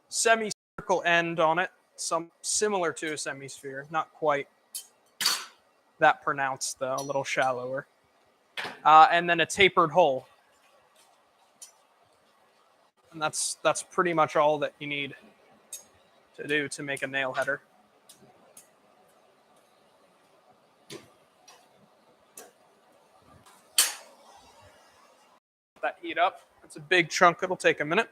semicircle end on it, some similar to a semisphere, not quite that pronounced though, a little shallower, and then a tapered hole. And that's pretty much all that you need to do to make a nail header. That heat up. It's a big chunk. It'll take a minute.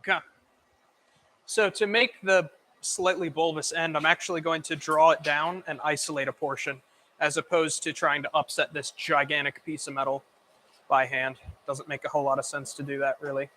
Okay. So to make the slightly bulbous end, I'm actually going to draw it down and isolate a portion, as opposed to trying to upset this gigantic piece of metal by hand. Doesn't make a whole lot of sense to do that, really.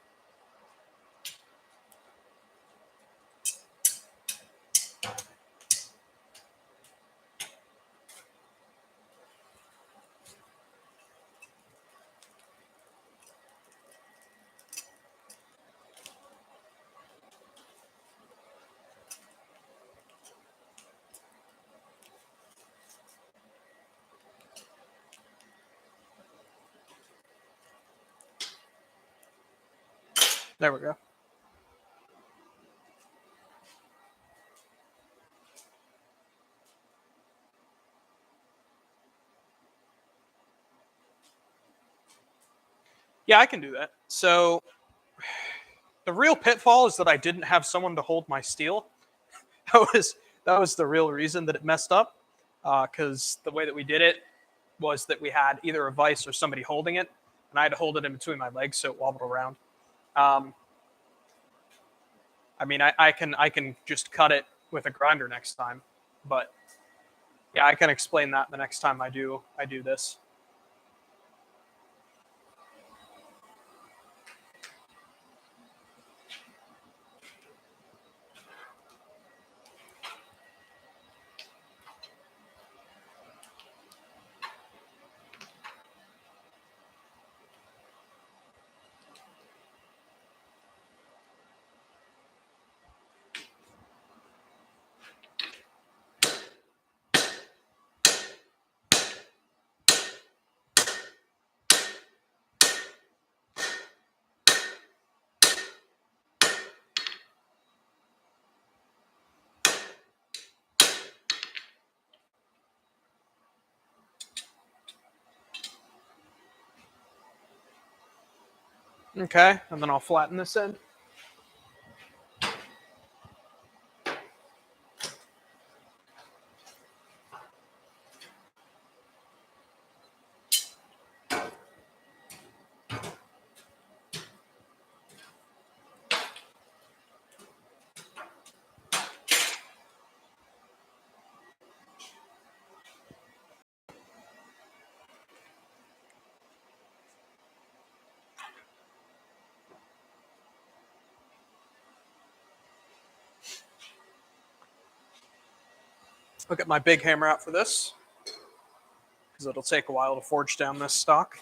There we go. Yeah, I can do that. So the real pitfall is that I didn't have someone to hold my steel. That was the real reason that it messed up. Because the way that we did it was that we had either a vise or somebody holding it, and I had to hold it in between my legs so it wobbled around. Um, I mean, I can just cut it with a grinder next time, but yeah, I can explain that the next time I do this. Okay, and then I'll flatten this end. I'll get my big hammer out for this, because it'll take a while to forge down this stock.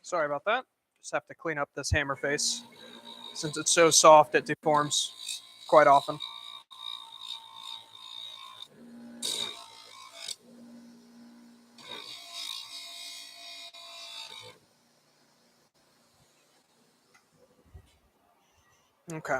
Sorry about that. Just have to clean up this hammer face. Since it's so soft, it deforms quite often. Okay.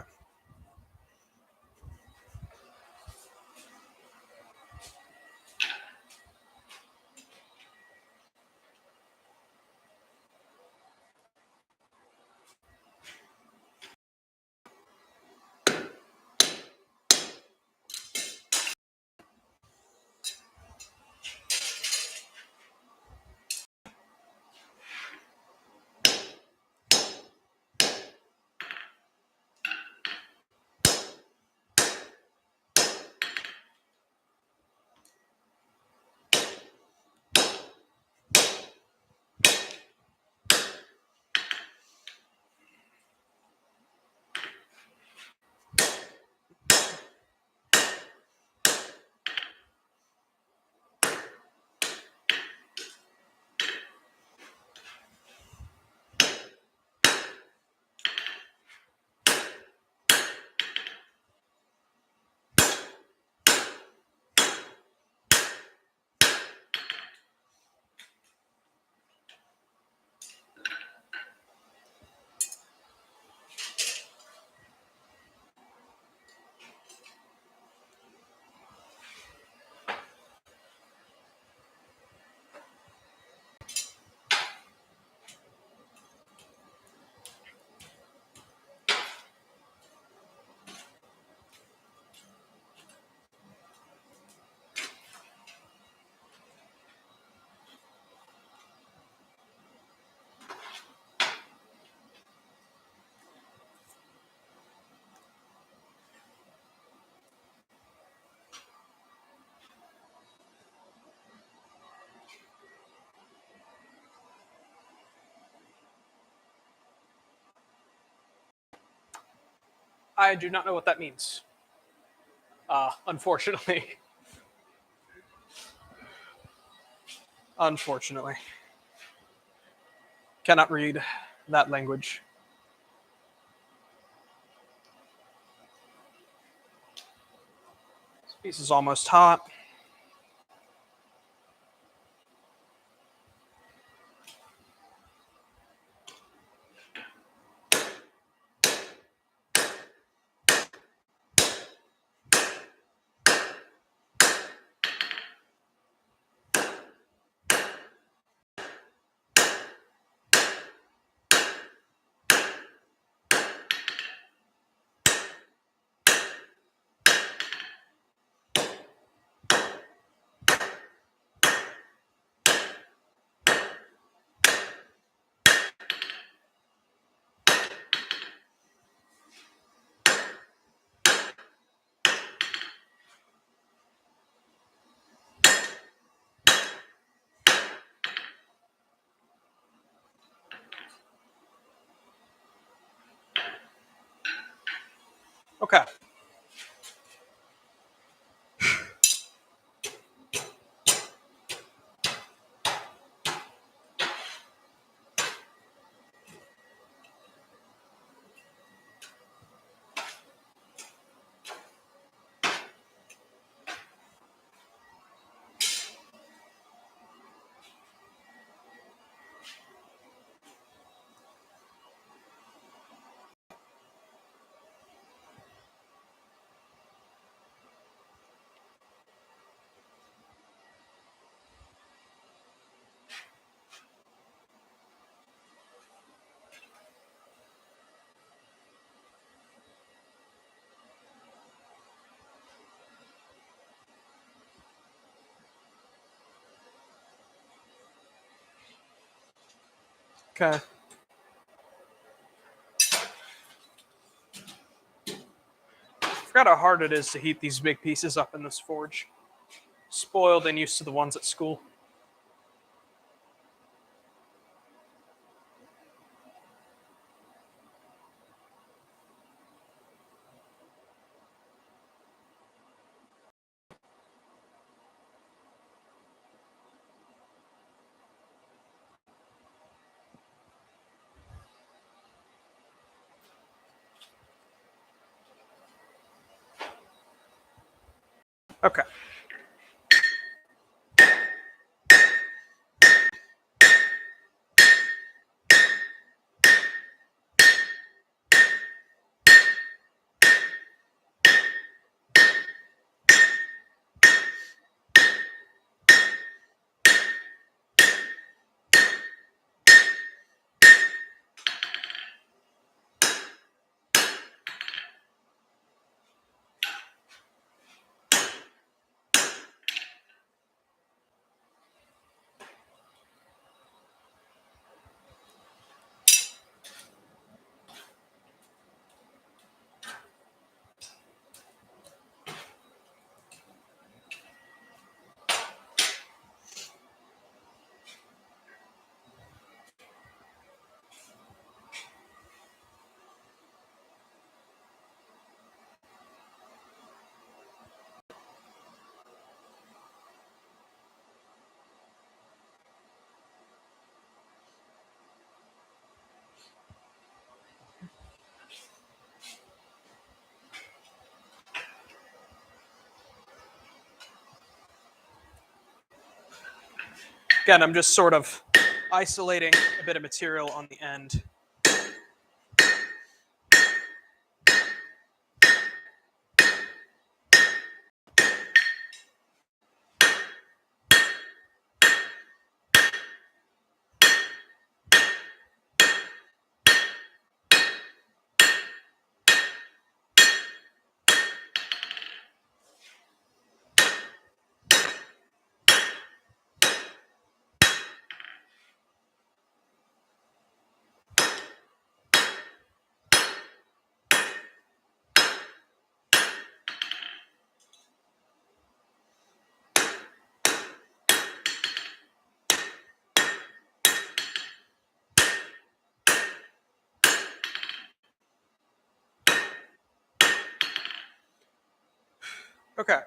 I do not know what that means. Unfortunately. Unfortunately. Cannot read that language. This piece is almost hot. Okay. Okay. Forgot how hard it is to heat these big pieces up in this forge. Spoiled and used to the ones at school. Okay. Again, I'm just sort of isolating a bit of material on the end. Okay.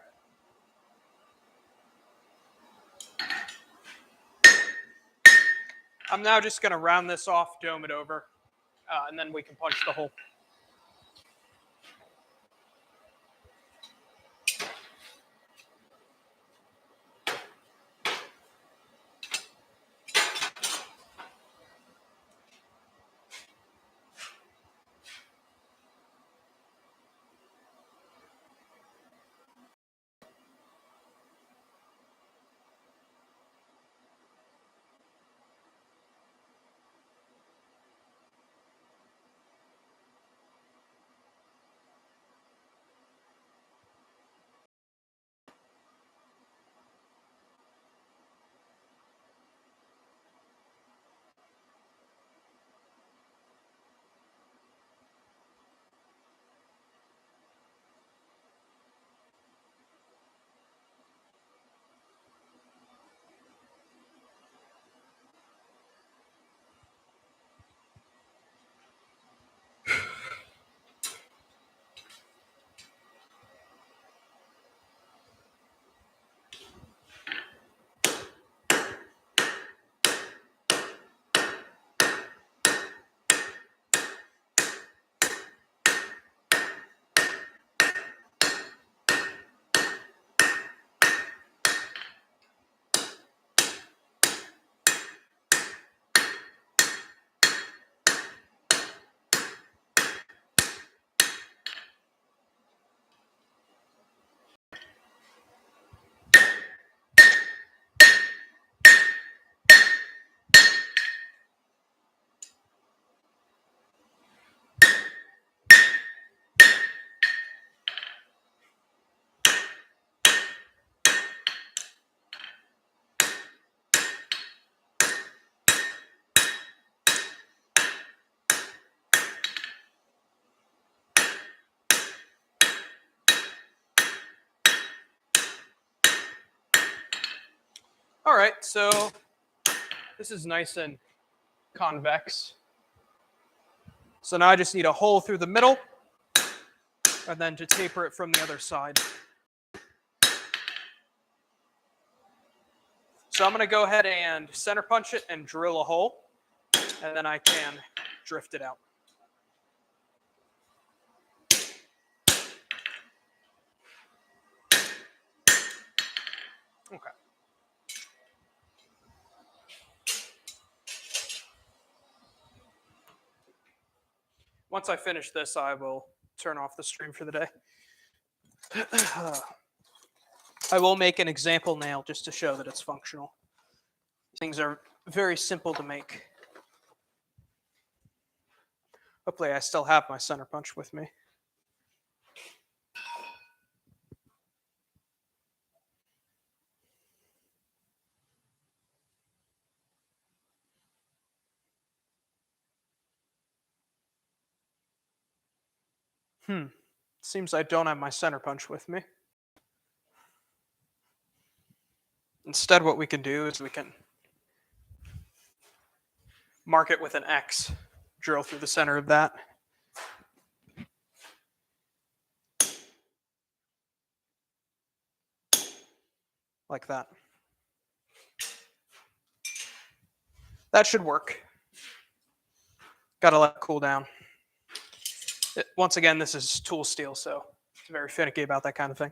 I'm now just going to round this off, dome it over, and then we can punch the hole. All right, so this is nice and convex. So now I just need a hole through the middle and then to taper it from the other side. So I'm going to go ahead and center punch it and drill a hole, and then I can drift it out. Okay. Once I finish this, I will turn off the stream for the day. I will make an example nail just to show that it's functional. Things are very simple to make. Hopefully I still have my center punch with me. Seems I don't have my center punch with me. Instead, what we can do is we can mark it with an X, drill through the center of that. Like that. That should work. Gotta let it cool down. Once again, this is tool steel, so it's very finicky about that kind of thing.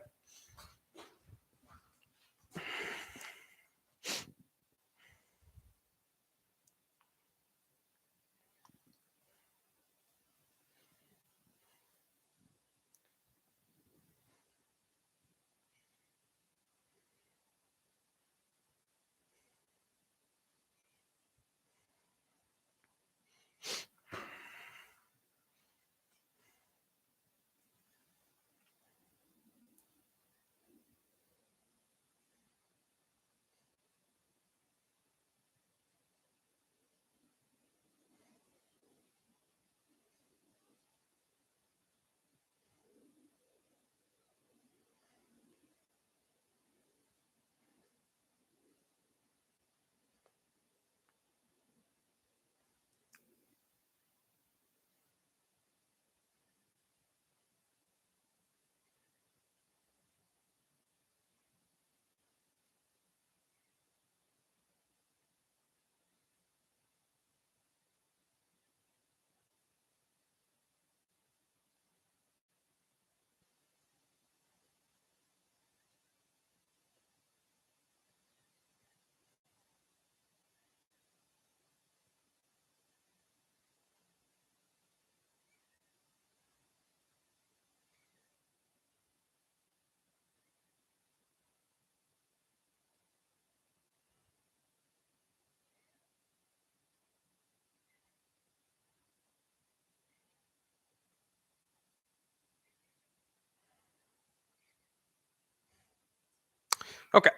Okay.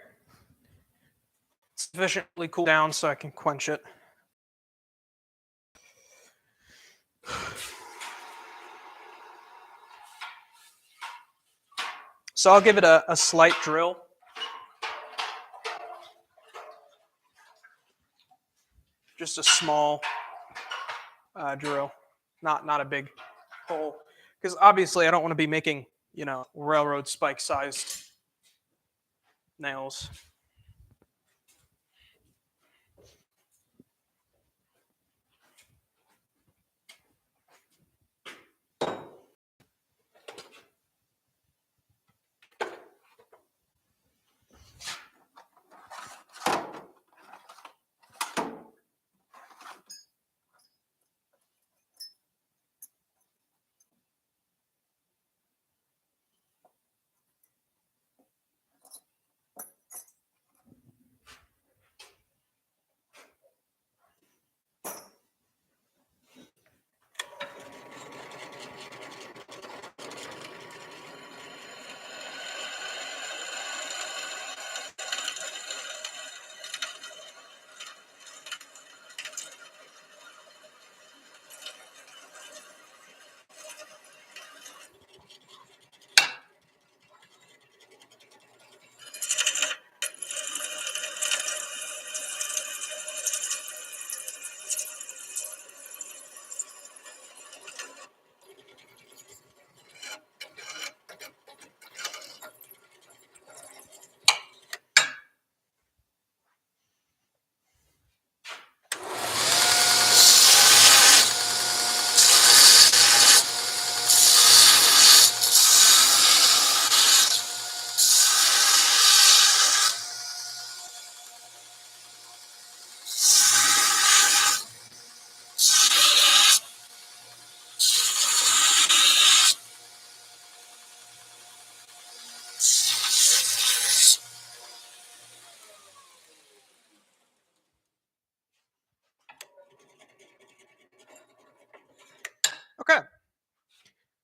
It's sufficiently cooled down so I can quench it. So I'll give it a slight drill. Just a small drill, not a big hole. Because obviously I don't want to be making, railroad spike sized nails.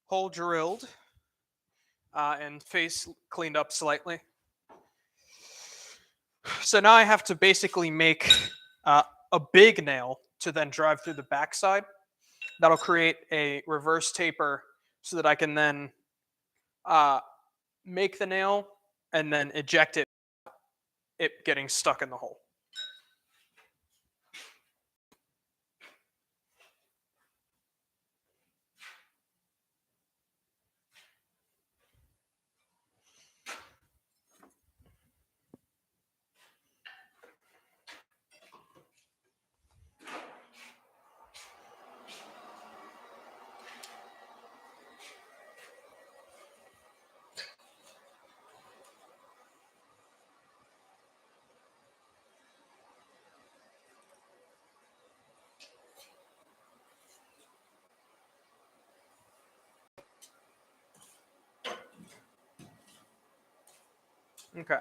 hole drilled and face cleaned up slightly. So now I have to basically make a big nail to then drive through the backside. That'll create a reverse taper so that I can then make the nail and then eject it getting stuck in the hole. Okay.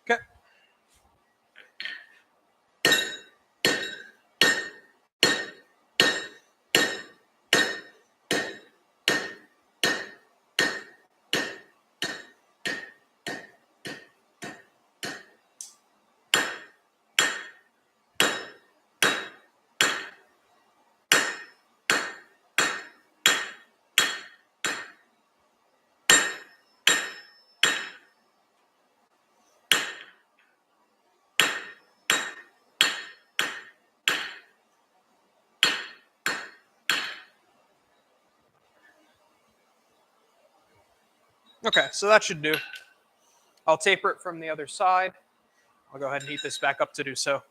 Okay. Okay, so that should do. I'll taper it from the other side. I'll go ahead and heat this back up to do so.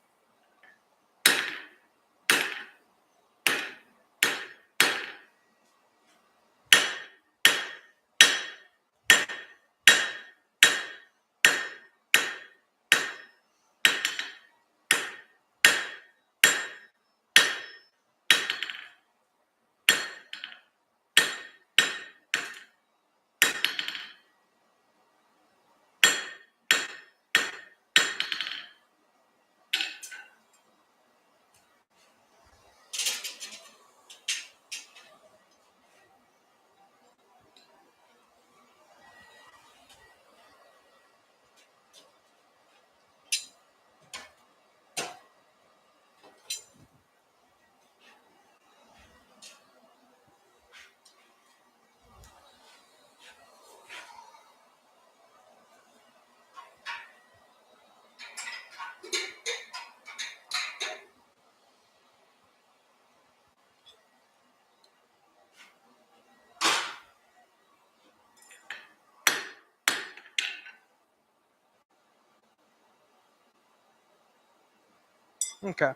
Okay.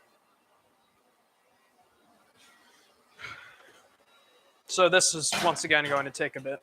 So this is once again going to take a bit.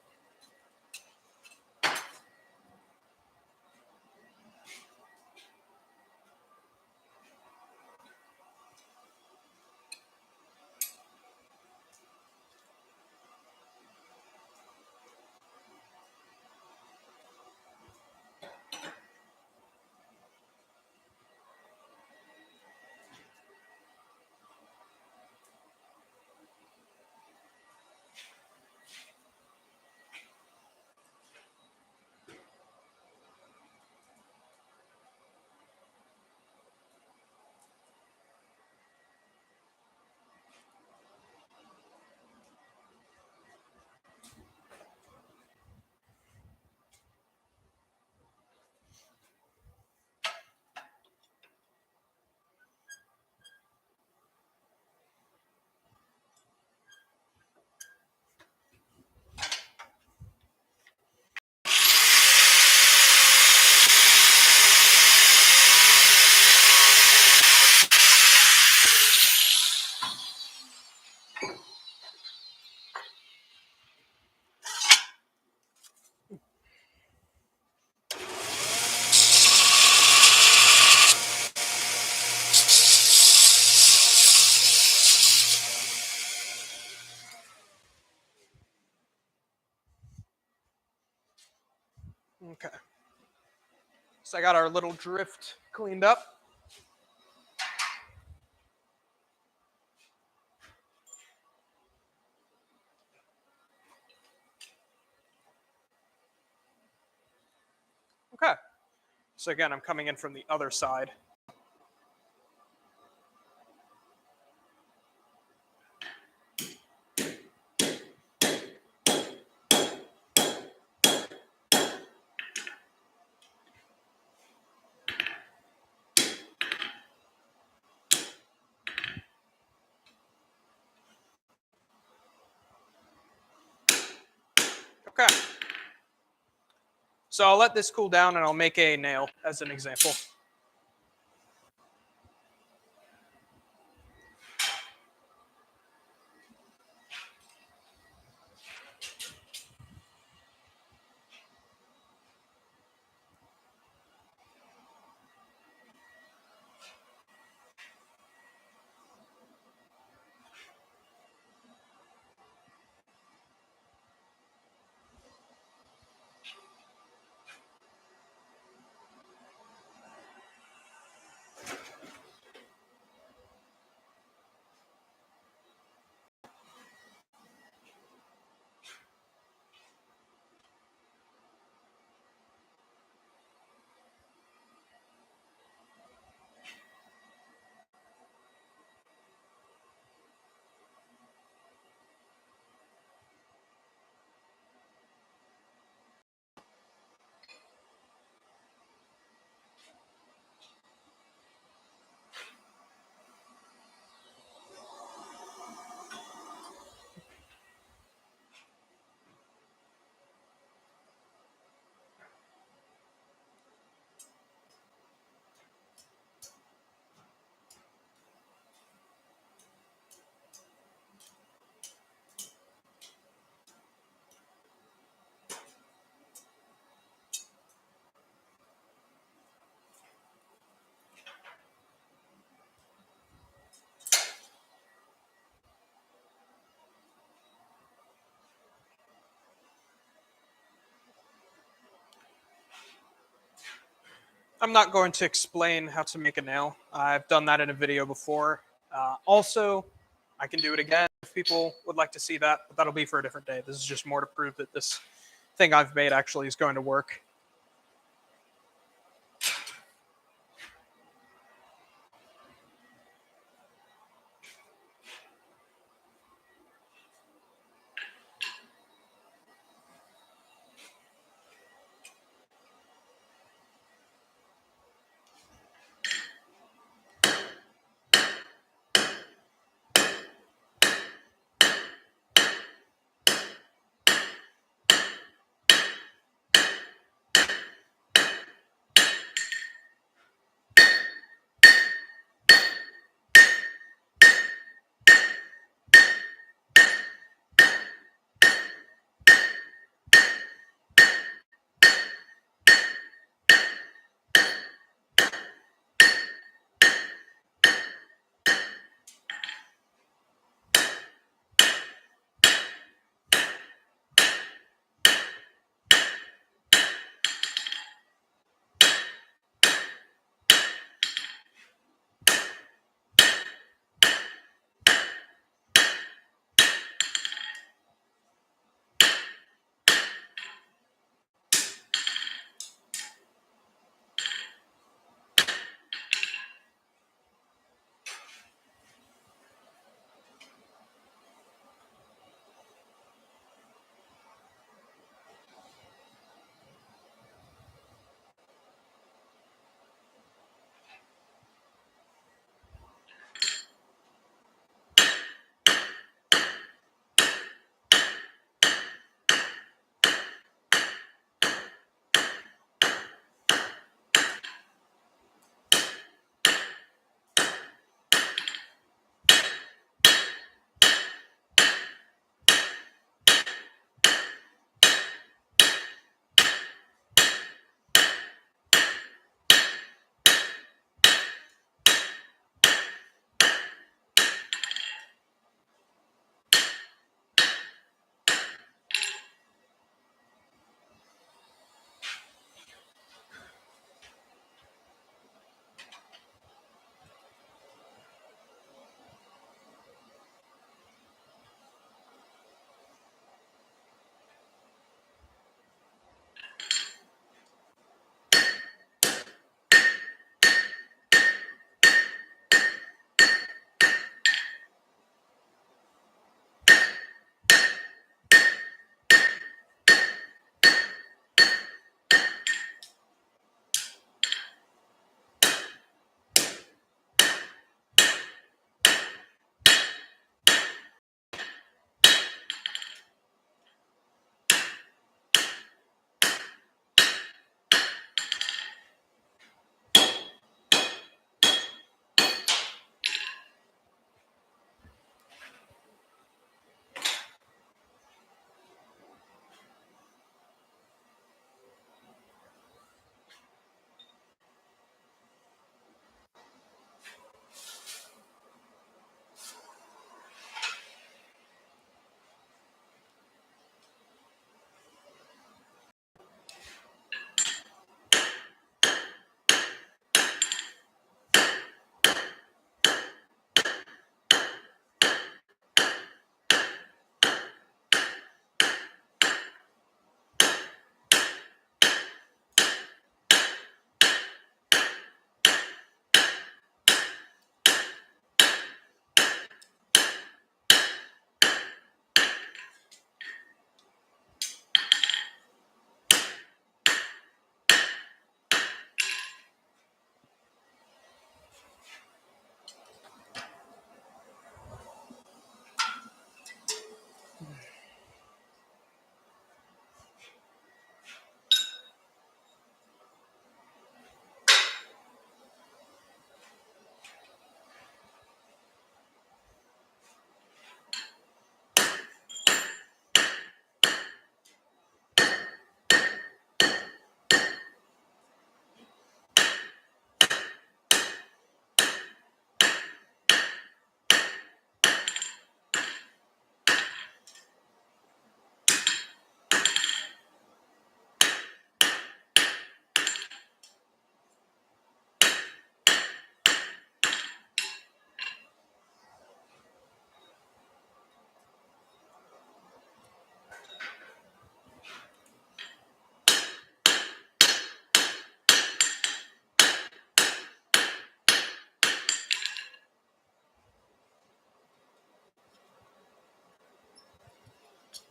Okay. So I got our little drift cleaned up. Okay. So again, I'm coming in from the other side. Okay. So I'll let this cool down and I'll make a nail as an example. I'm not going to explain how to make a nail. I've done that in a video before. Also, I can do it again if people would like to see that, but that'll be for a different day. This is just more to prove that this thing I've made actually is going to work.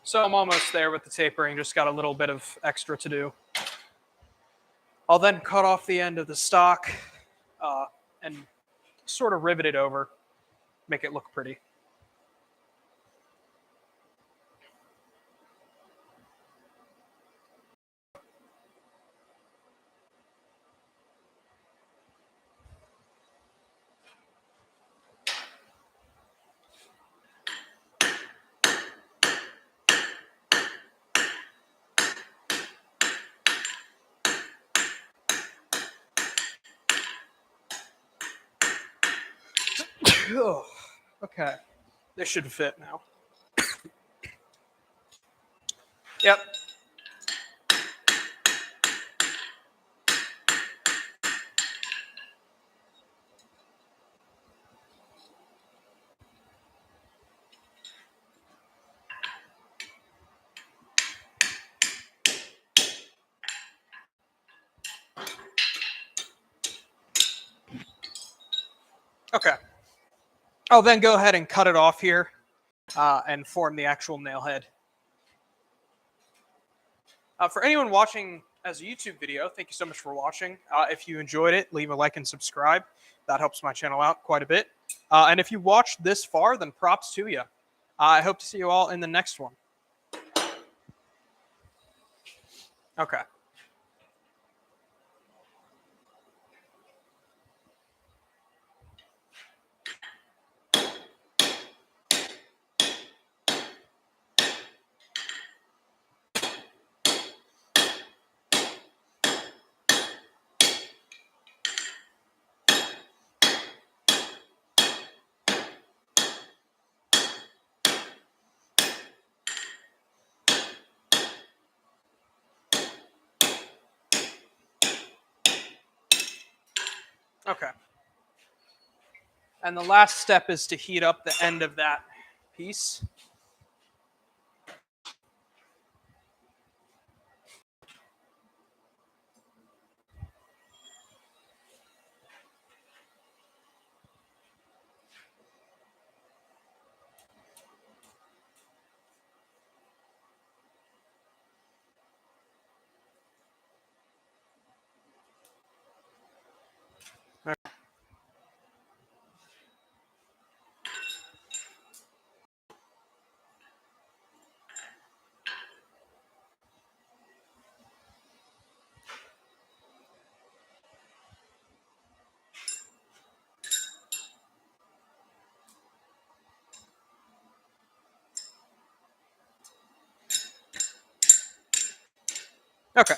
So I'm almost there with the tapering, just got a little bit of extra to do. I'll then cut off the end of the stock and sort of rivet it over, make it look pretty. Okay, this should fit now. Yep. Okay. I'll then go ahead and cut it off here and form the actual nail head. For anyone watching as a YouTube video, thank you so much for watching. If you enjoyed it, leave a like and subscribe. That helps my channel out quite a bit. And if you watched this far, then props to you. I hope to see you all in the next one. Okay. Okay. And the last step is to heat up the end of that piece. Okay.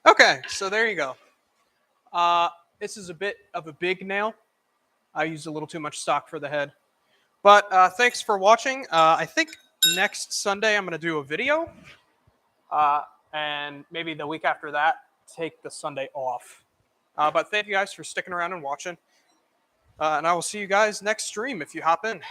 Okay, so there you go. This is a bit of a big nail. I used a little too much stock for the head. But thanks for watching. I think next Sunday I'm going to do a video. And maybe the week after that, take the Sunday off. But thank you guys for sticking around and watching. And I will see you guys next stream if you hop in.